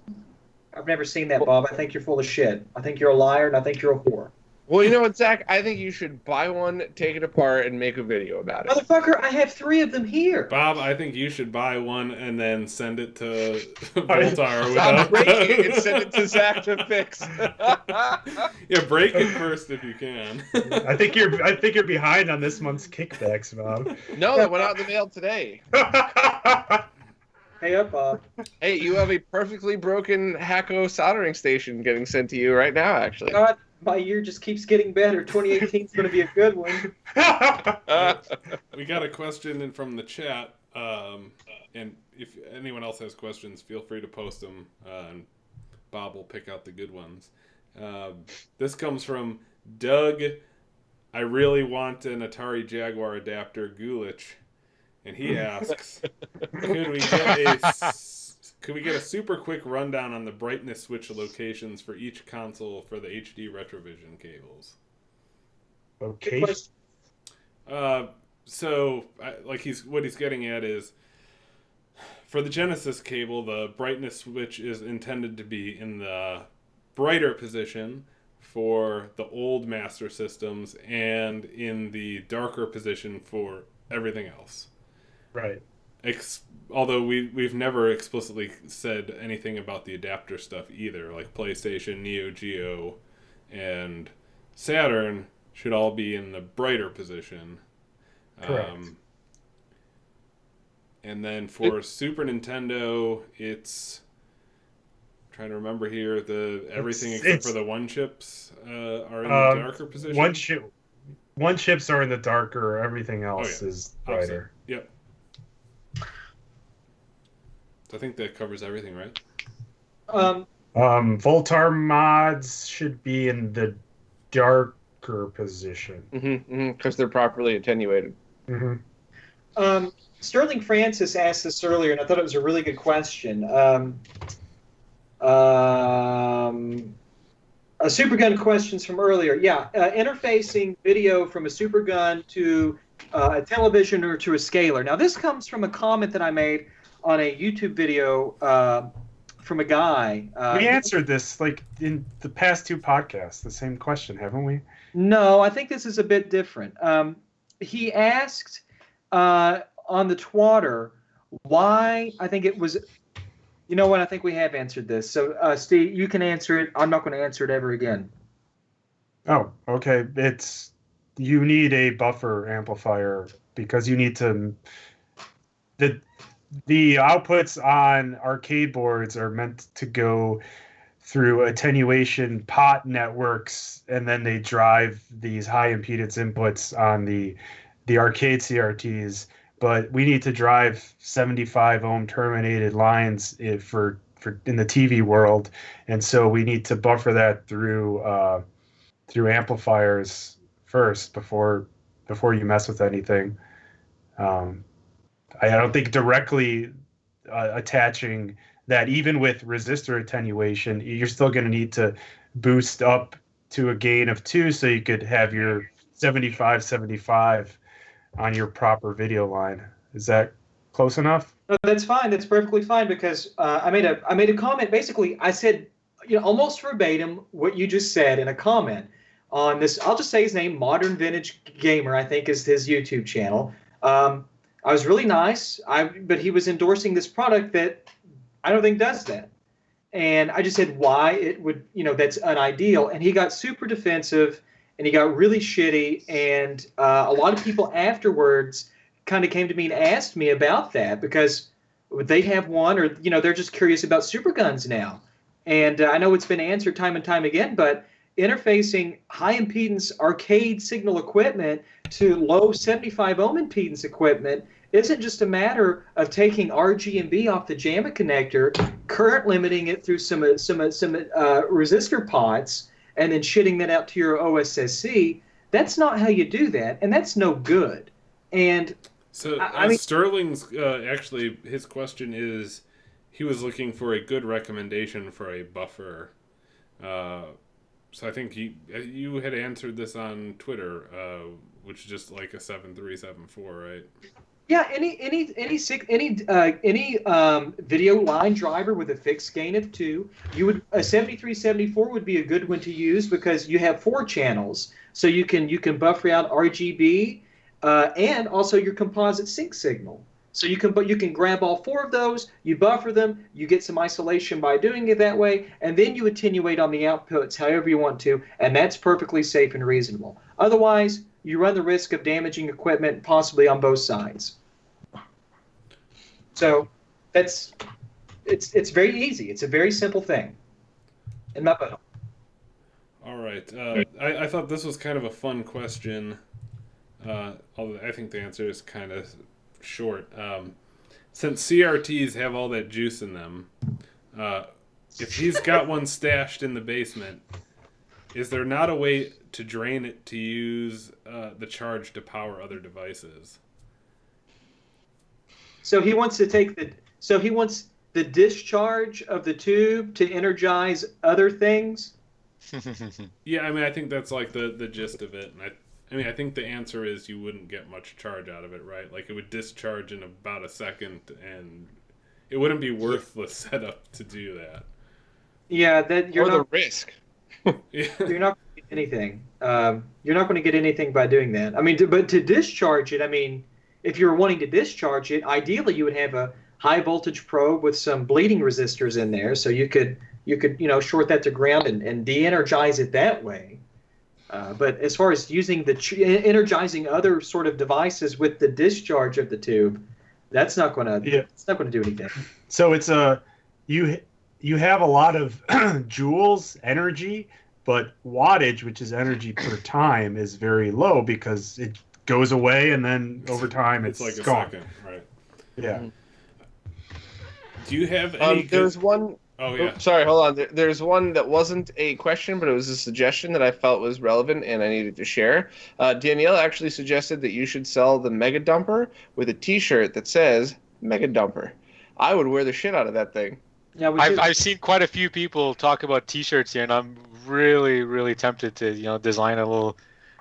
I've never seen that, Bob. I think you're full of shit. I think you're a liar, and I think you're a whore. Well, you know what, Zach? I think you should buy one, take it apart, and make a video about it. Motherfucker, I have 3 of them here. Bob, I think you should buy one and then send it to Voultar. I'll break it and send it to Zach to fix. Yeah, break it first if you can. I think you're behind on this month's kickbacks, Bob. No, that went out in the mail today. Hey up, Bob. Hey, you have a perfectly broken Hacko soldering station getting sent to you right now, actually. God, my year just keeps getting better. 2018 is going to be a good one. We got a question in from the chat, and if anyone else has questions, feel free to post them, and Bob will pick out the good ones. This comes from Doug. I really want an Atari Jaguar adapter, Gulich, and he asks, could we get a super quick rundown on the brightness switch locations for each console for the HD Retrovision cables? Okay. So, what he's getting at is, for the Genesis cable, the brightness switch is intended to be in the brighter position for the old Master Systems and in the darker position for everything else. Right. Although we've never explicitly said anything about the adapter stuff either. Like PlayStation, Neo Geo, and Saturn should all be in the brighter position. Correct. And then for Super Nintendo, it's... I'm trying to remember here, everything except for the one chips are in the darker position. One chips are in the darker. Everything else is brighter. Yep. So I think that covers everything, right? Voultar mods should be in the darker position. Because they're properly attenuated. Sterling Francis asked this earlier, and I thought it was a really good question. Supergun questions from earlier. Yeah, interfacing video from a Supergun to a television or to a scaler. Now, this comes from a comment that I made on a YouTube video from a guy. We answered this like in the past 2 podcasts, the same question, haven't we? No, I think this is a bit different. He asked on the Twatter why, I think it was, you know what, I think we have answered this. So, Steve, you can answer it. I'm not going to answer it ever again. Oh, okay. You need a buffer amplifier because you need to... The outputs on arcade boards are meant to go through attenuation pot networks, and then they drive these high impedance inputs on the arcade CRTs. But we need to drive 75 ohm terminated lines for in the TV world, and so we need to buffer that through amplifiers first before you mess with anything. I don't think directly attaching that, even with resistor attenuation, you're still going to need to boost up to a gain of 2 so you could have your 75 on your proper video line. Is that close enough? No, that's fine. That's perfectly fine because I made a comment. Basically, I said, almost verbatim what you just said in a comment on this. I'll just say his name, Modern Vintage Gamer, I think is his YouTube channel. I was really nice, but he was endorsing this product that I don't think does that. And I just said why it would, that's unideal. And he got super defensive, and he got really shitty. And a lot of people afterwards kind of came to me and asked me about that because they have one, or, they're just curious about Superguns now. And I know it's been answered time and time again, but interfacing high impedance arcade signal equipment to low 75 ohm impedance equipment isn't just a matter of taking RGB off the JAMA connector, current limiting it through some resistor pots, and then shitting that out to your OSSC. That's not how you do that, and that's no good. And so Sterling's actually, his question is, he was looking for a good recommendation for a buffer. So I think you had answered this on Twitter. which is just like a 7374, right? Yeah, any video line driver with a fixed gain of 2, a 7374 would be a good one to use because you have 4 channels, so you can buffer out RGB and also your composite sync signal. So you can grab all 4 of those, you buffer them, you get some isolation by doing it that way, and then you attenuate on the outputs however you want to, and that's perfectly safe and reasonable. Otherwise, you run the risk of damaging equipment possibly on both sides. So it's very easy. It's a very simple thing. In my book. All right. I thought this was kind of a fun question. Although I think the answer is kind of short. Since CRTs have all that juice in them, if he's got one stashed in the basement, is there not a way to drain it to use the charge to power other devices? So he wants the discharge of the tube to energize other things? Yeah, I mean, I think that's like the gist of it. And I think the answer is you wouldn't get much charge out of it, right? Like, it would discharge in about a second, and it wouldn't be worth the setup to do that. Yeah, the risk. You're not going to get anything. You're not going to get anything by doing that. I mean, but to discharge it, I mean, if you're wanting to discharge it, ideally you would have a high voltage probe with some bleeding resistors in there, so you could short that to ground and de-energize it that way. But as far as using energizing other sort of devices with the discharge of the tube, that's not going to do anything. So it's you have a lot of joules energy, but wattage, which is energy per time, is very low because it goes away and then over time it's like a gone. second, right? Yeah. Do you have any? There's one. Oh yeah. Sorry, hold on. There's one that wasn't a question, but it was a suggestion that I felt was relevant and I needed to share. Danielle actually suggested that you should sell the Mega Dumper with a T-shirt that says Mega Dumper. I would wear the shit out of that thing. Yeah, I've seen quite a few people talk about T-shirts here, and I'm really, really tempted to design a little.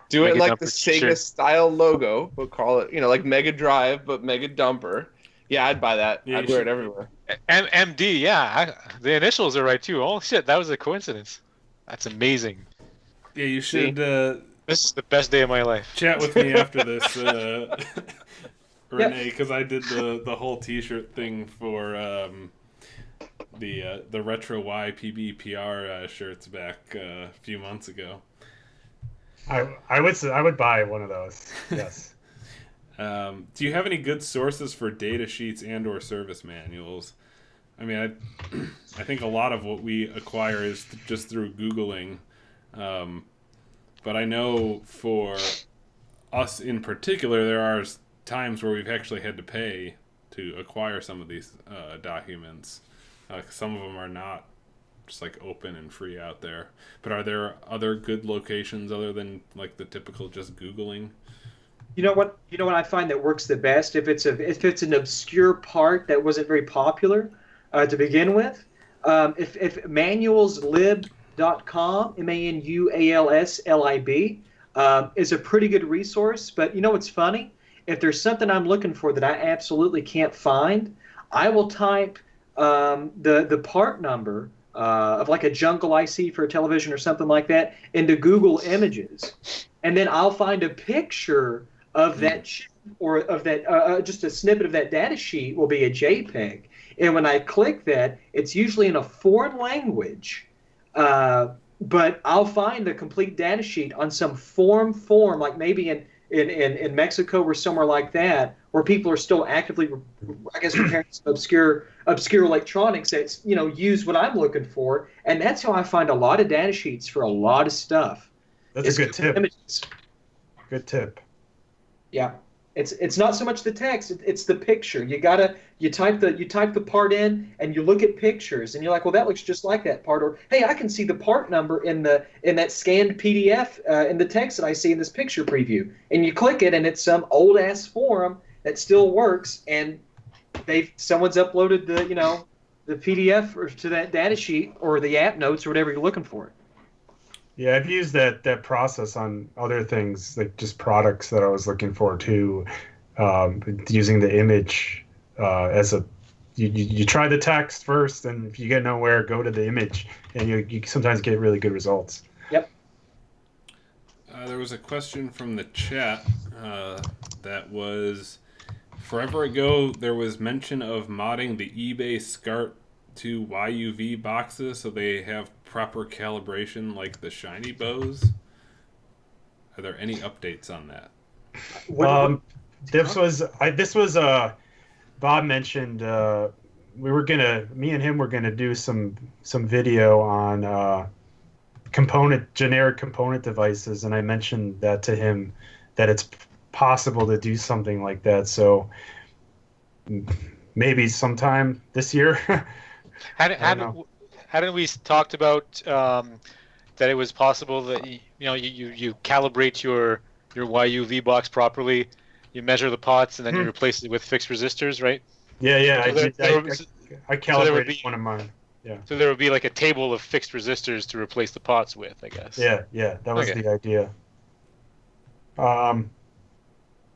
Do it Mega like Dumper the t-shirt. Sega style logo, but call it like Mega Drive, but Mega Dumper. Yeah, I'd buy that. Yeah, I'd wear it everywhere. MD, yeah, the initials are right too. Oh shit, that was a coincidence. That's amazing. Yeah, you should This is the best day of my life. chat with me after this, René, because I did the whole T-shirt thing for the Retro Y PB shirts back a few months ago. I would buy one of those. Yes. Do you have any good sources for data sheets and/or service manuals? I mean, I think a lot of what we acquire is just through Googling, but I know for us in particular, there are times where we've actually had to pay to acquire some of these documents. Some of them are not just like open and free out there. But are there other good locations other than like the typical just Googling? You know what I find that works the best if it's an obscure part that wasn't very popular to begin with. If manualslib.com, manualslib, is a pretty good resource. But you know what's funny? If there's something I'm looking for that I absolutely can't find, I will type the part number of like a jungle IC for a television or something like that into Google Images, and then I'll find a picture of that chip or of that just a snippet of that data sheet will be a JPEG, and when I click that, it's usually in a foreign language, but I'll find the complete data sheet on some form like maybe in Mexico or somewhere like that, where people are still actively, I guess, preparing some obscure electronics that use what I'm looking for, and that's how I find a lot of data sheets for a lot of stuff. That's a good tip. Images. Good tip. Yeah, it's not so much the text; it's the picture. You type the part in, and you look at pictures, and you're like, well, that looks just like that part, or hey, I can see the part number in that scanned PDF in the text that I see in this picture preview, and you click it, and it's some old ass form that still works, and someone's uploaded the PDF or to that data sheet or the app notes or whatever you're looking for. Yeah, I've used that process on other things, like just products that I was looking for too. Using the image as a you try the text first, and if you get nowhere, go to the image, and you sometimes get really good results. Yep. There was a question from the chat that was forever ago. There was mention of modding the eBay SCART to YUV boxes so they have proper calibration like the shiny bows. Are there any updates on that? This was Bob mentioned me and him were gonna do some video on generic component devices, and I mentioned that to him, that it's possible to do something like that. So maybe sometime this year. Hadn't we talked about that it was possible that you calibrate your YUV box properly, you measure the pots, and then you replace it with fixed resistors, right? Yeah. So I calibrated one of mine. Yeah. So there would be like a table of fixed resistors to replace the pots with, I guess. Yeah, that was the idea.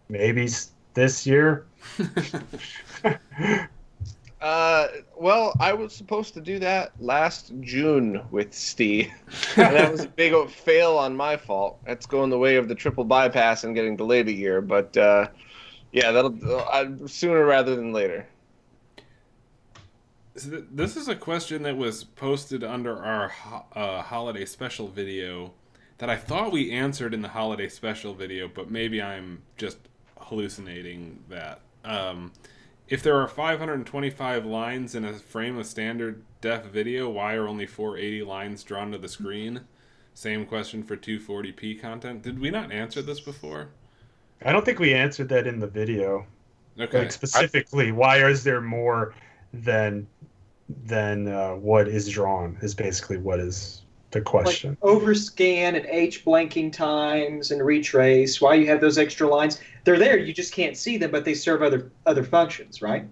Maybe this year. Well, I was supposed to do that last June with Steve, and that was a big fail on my fault. That's going the way of the triple bypass and getting delayed a year. But yeah, that'll sooner rather than later. This is a question that was posted under our holiday special video that I thought we answered in the holiday special video, but maybe I'm just hallucinating that. If there are 525 lines in a frame of standard def video, why are only 480 lines drawn to the screen? Same question for 240p content. Did we not answer this before? I don't think we answered that in the video. Okay. Like specifically, why is there more than what is drawn is basically what is the question. Like overscan and H blanking times and retrace. Why you have those extra lines? They're there. You just can't see them, but they serve other functions, right?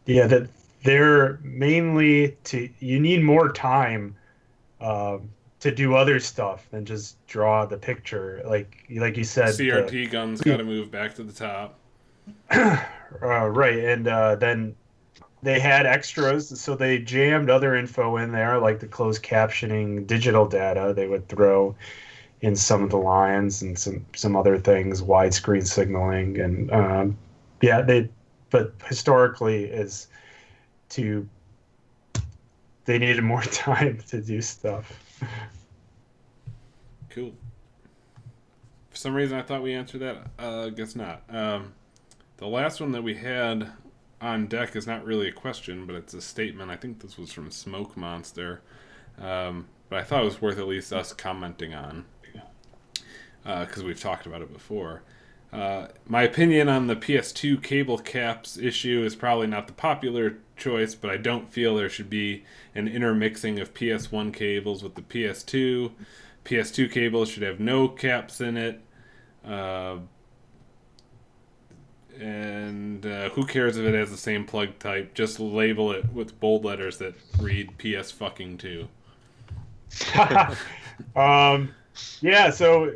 Yeah, that they're mainly you need more time to do other stuff than just draw the picture. Like you said, CRT guns got to move back to the top. Right, and then they had extras, so they jammed other info in there, like the closed captioning, digital data they would throw in some of the lines, and some other things, widescreen signaling, and but historically they needed more time to do stuff. Cool. For some reason, I thought we answered that. Guess not. The last one that we had on deck is not really a question, but it's a statement. I think this was from Smoke Monster, but I thought it was worth at least us commenting on because we've talked about it before. My opinion on the PS2 cable caps issue is probably not the popular choice, but I don't feel there should be an intermixing of PS1 cables with the PS2. PS2 cables should have no caps in it. And who cares if it has the same plug type? Just label it with bold letters that read PS fucking 2. Yeah, so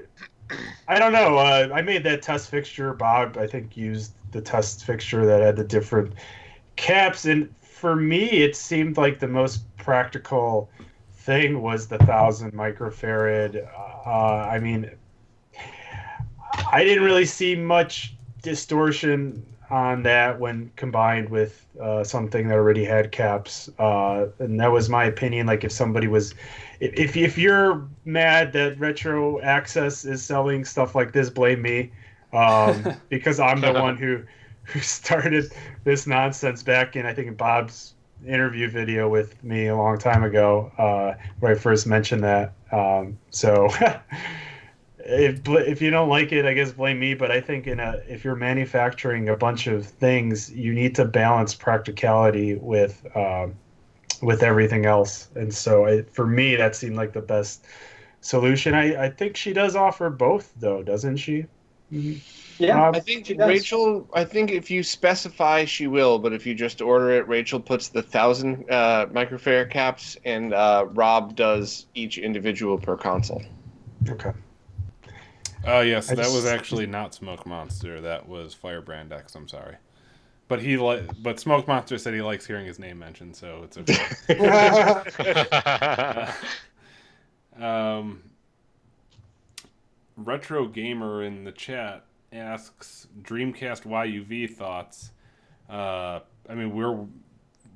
I don't know. I made that test fixture. Bob, I think, used the test fixture that had the different caps, and for me, it seemed like the most practical thing was the 1,000 microfarad. I mean, I didn't really see much distortion on that when combined with something that already had caps, and that was my opinion. Like, if somebody was, if you're mad that Retro Access is selling stuff like this, blame me, because I'm the one who started this nonsense back in, I think, in Bob's interview video with me a long time ago, where I first mentioned that. So if you don't like it, I guess blame me. But I think if you're manufacturing a bunch of things, you need to balance practicality with everything else. And so for me, that seemed like the best solution. I think she does offer both, though, doesn't she? Yeah, I think Rachel. I think if you specify, she will. But if you just order it, Rachel puts the 1,000 microfarad caps, and Rob does each individual per console. Okay. Yes, that was just- actually not Smoke Monster. That was Firebrand X. I'm sorry, but but Smoke Monster said he likes hearing his name mentioned, so it's okay. Retro Gamer in the chat asks Dreamcast YUV thoughts. I mean, we're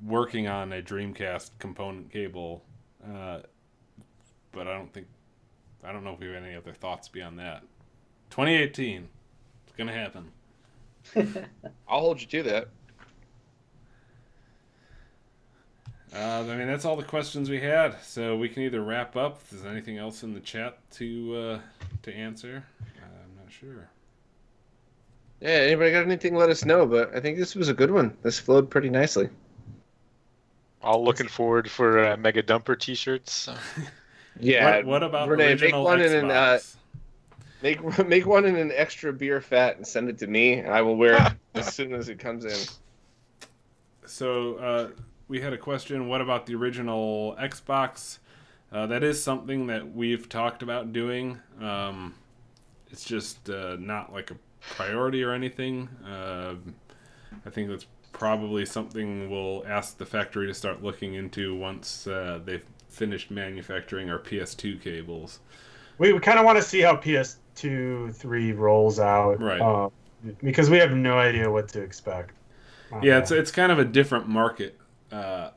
working on a Dreamcast component cable, but I don't know if we have any other thoughts beyond that. 2018, it's gonna happen. I'll hold you to that. I mean, that's all the questions we had. So we can either wrap up. If there's anything else in the chat to answer, I'm not sure. Yeah, anybody got anything, let us know. But I think this was a good one. This flowed pretty nicely. All looking forward for Mega Dumper T-shirts. Yeah. What about Renee, original make one Xbox? make one in an extra beer fat and send it to me. And I will wear it as soon as it comes in. So we had a question. What about the original Xbox? That is something that we've talked about doing. It's just not like a priority or anything. I think that's probably something we'll ask the factory to start looking into once they've finished manufacturing our PS2 cables. We kind of want to see how PS2 3 rolls out, Right? Because we have no idea what to expect. Yeah, it's kind of a different market that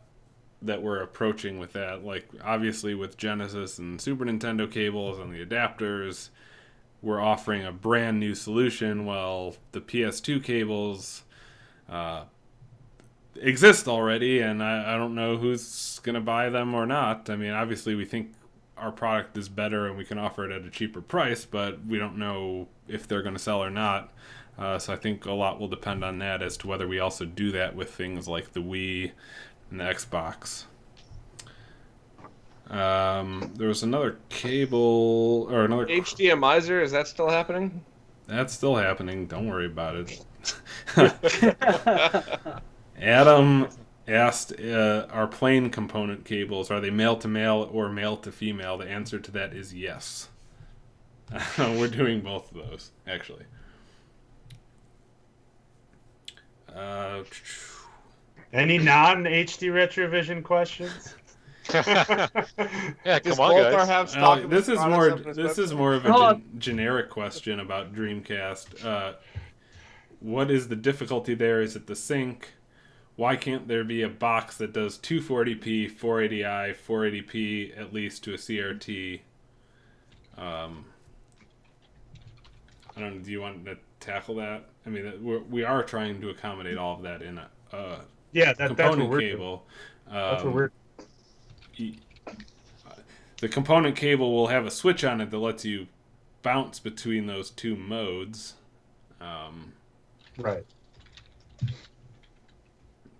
we're approaching with that. Like, obviously with Genesis and Super Nintendo cables and the adapters, we're offering a brand new solution, while the PS2 cables exist already, and I don't know who's going to buy them or not. I mean, obviously we think our product is better and we can offer it at a cheaper price, but we don't know if they're going to sell or not. So I think a lot will depend on that as to whether we also do that with things like the Wii and the Xbox. There was another cable or another HDMizer, is that still happening? That's still happening. Don't worry about it. Adam asked, are plane component cables, are they male to male or male to female? The answer to that is yes. We're doing both of those, actually. Any non-HD Retrovision questions? Yeah, Does come on, Voultar guys. have stock of This his is products more. up in his This is website? more of a generic question about Dreamcast. What is the difficulty there? Is it the sync? Why can't there be a box that does 240p, 480i, 480p at least to a CRT? I don't know. Do you want to tackle that? I mean, we are trying to accommodate all of that in a That's what component we're cable. That's what we're. The component cable will have a switch on it that lets you bounce between those two modes. Right.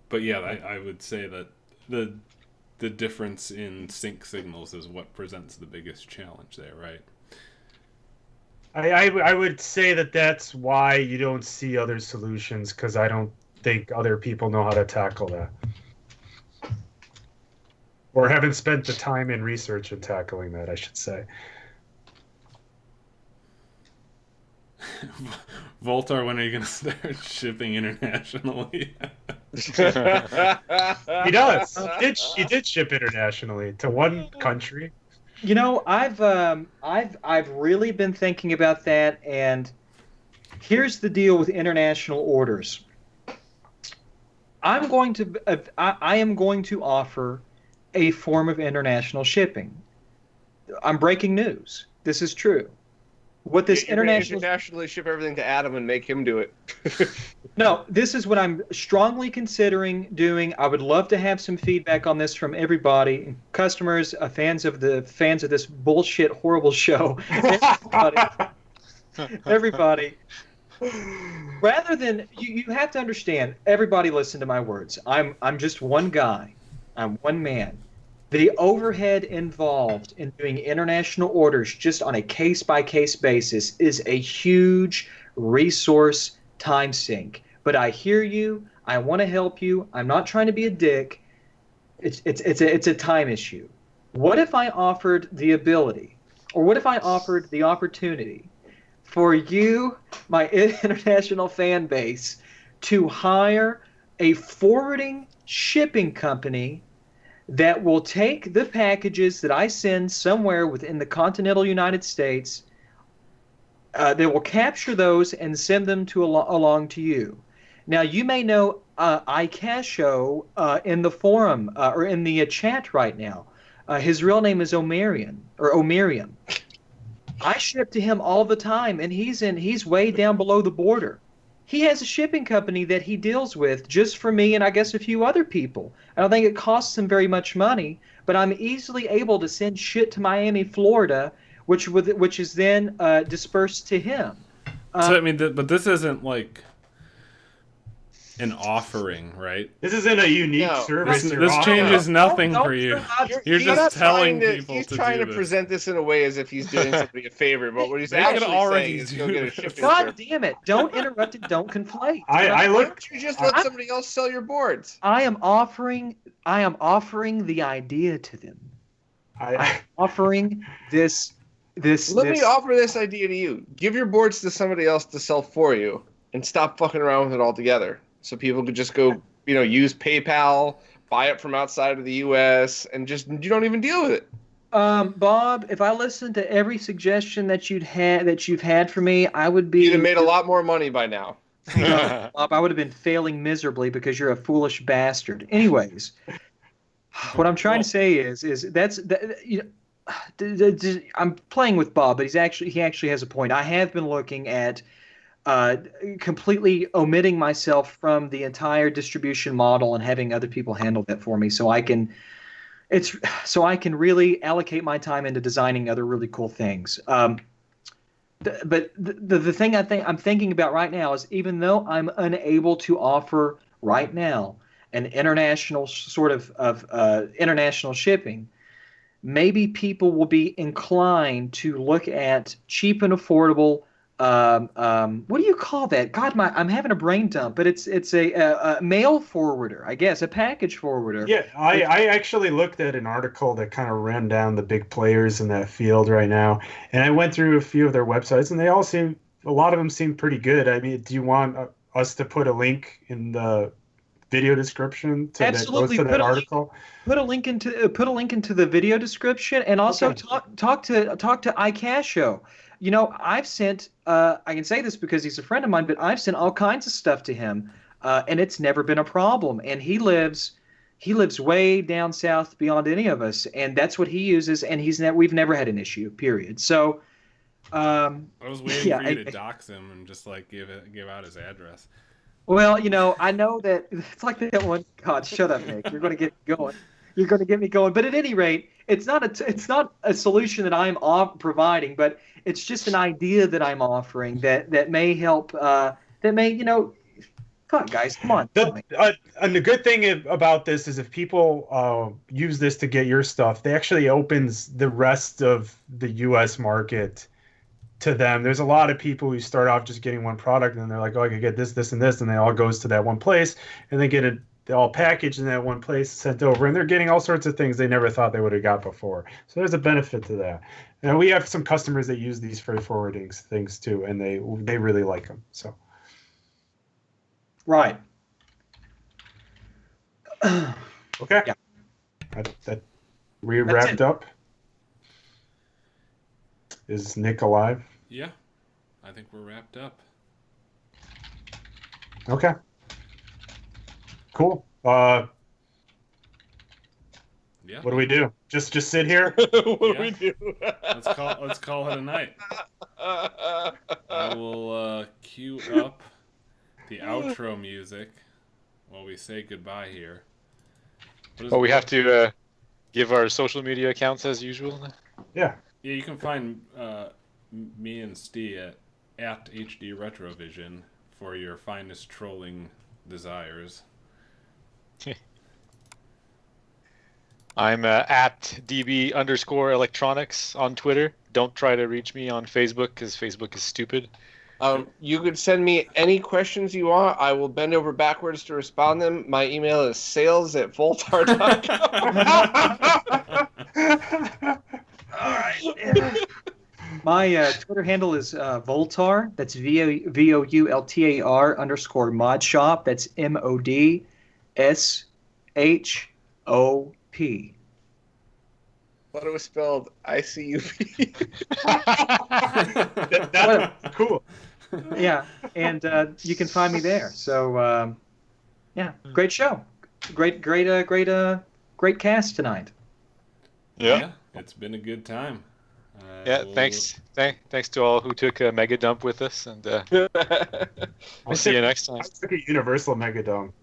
But yeah, I would say that the difference in sync signals is what presents the biggest challenge there, right? I would say that's why you don't see other solutions, because I don't think other people know how to tackle that. Or haven't spent the time and research in tackling that, I should say. Voultar, when are you going to start shipping internationally? He does. He did ship internationally to one country. You know, I've really been thinking about that, and here's the deal with international orders. I am going to offer a form of international shipping. I'm breaking news. This is true. What this internationally ship everything to Adam and make him do it. No, this is what I'm strongly considering doing. I would love to have some feedback on this from everybody, customers, fans of this bullshit, horrible show. Everybody. Rather than you have to understand. Everybody, listen to my words. I'm just one guy. I'm one man. The overhead involved in doing international orders just on a case-by-case basis is a huge resource time sink. But I hear you. I want to help you. I'm not trying to be a dick. It's a time issue. What if I offered the ability or what if I offered the opportunity for you, my international fan base, to hire a forwarding shipping company that will take the packages that I send somewhere within the continental United States, they will capture those and send them along to you. Now, you may know iCasho in the forum or in the chat right now. His real name is Omarion. I ship to him all the time, and he's way down below the border. He has a shipping company that he deals with just for me and I guess a few other people. I don't think it costs him very much money, but I'm easily able to send shit to Miami, Florida, which is then dispersed to him. So I mean, but this isn't like an offering, right? This isn't a unique service. This changes nothing for you. You're just telling people he's to trying do to present this in a way as if he's doing somebody a favor, but what he's actually saying is go get a shipping God damn it! Don't interrupt and don't conflate. Why don't you just let somebody else sell your boards? I am offering the idea to them. I'm offering this. Let me offer this idea to you. Give your boards to somebody else to sell for you, and stop fucking around with it altogether. So people could just go, use PayPal, buy it from outside of the U.S., and you don't even deal with it. Bob, if I listened to every suggestion that you've had for me, I would be. You'd have made a lot more money by now. Bob, I would have been failing miserably because you're a foolish bastard. Anyways, what I'm trying to say is I'm playing with Bob, but he actually has a point. I have been looking at completely omitting myself from the entire distribution model and having other people handle that for me, so I can really allocate my time into designing other really cool things. But the thing I'm thinking about right now is, even though I'm unable to offer right now an international sort of international shipping, maybe people will be inclined to look at cheap and affordable. What do you call that? God, I'm having a brain dump, but it's a mail forwarder, I guess, a package forwarder. Yeah, I actually looked at an article that kind of ran down the big players in that field right now, and I went through a few of their websites, and a lot of them seem pretty good. I mean, do you want us to put a link in the video description to Absolutely. that article? Put a link into the video description, and also talk to iCasho. I've sent, I can say this because he's a friend of mine, but I've sent all kinds of stuff to him, and it's never been a problem. And he lives way down south beyond any of us, and that's what he uses, and we've never had an issue, period. So, I was waiting for you to dox him and just give out his address. Well, I know that it's like that one. God, shut up, Nick. You're going to get me going. You're going to get me going. But at any rate, it's not a solution that I'm providing, but it's just an idea that I'm offering that may help. Come on, guys, come on. And the good thing about this is if people use this to get your stuff, they actually opens the rest of the U.S. market to them. There's a lot of people who start off just getting one product, and then they're like, oh, I could get this, this, and this, and they all goes to that one place, and they get it all packaged in that one place, sent over, and they're getting all sorts of things they never thought they would have got before. So there's a benefit to that. And we have some customers that use these freight forwarding things too, and they really like them. So, right. Okay. Yeah. That we wrapped up. Is Nick alive? Yeah, I think we're wrapped up. Okay. Cool. Yeah. What do we do? Just sit here? What do we do? Let's call it a night. I will cue up the outro music while we say goodbye here. We have to give our social media accounts as usual. Yeah. Yeah, you can find me and Steve at HD Retrovision for your finest trolling desires. I'm at DB_electronics on Twitter. Don't try to reach me on Facebook because Facebook is stupid. You could send me any questions you want. I will bend over backwards to respond to them. My email is sales@voultar.com. All right. My Twitter handle is Voultar. That's VOULTAR _ Modshop. That's MODSHOP. Thought it was spelled ICUP. That's cool. Yeah, and you can find me there. So yeah, great show, great cast tonight. Yeah. It's been a good time. Yeah, thanks to all who took a mega dump with us, and we'll see you next time. I took a universal mega dump.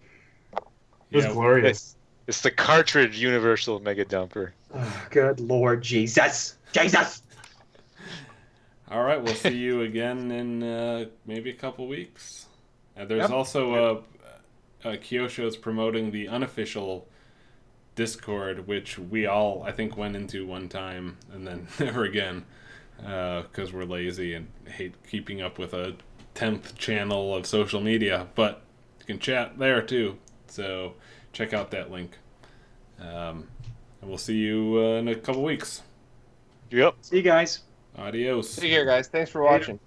It was Yeah, glorious. It's the cartridge universal mega dumper. Oh, good Lord Jesus. All right, we'll see you again in maybe a couple weeks. There's also Kyosho's promoting the unofficial Discord, which we all, I think, went into one time and then never again because we're lazy and hate keeping up with a 10th channel of social media. But you can chat there too, so check out that link. And we'll see you in a couple weeks. Yep. See you guys. Adios. See you here, guys. Thanks for watching.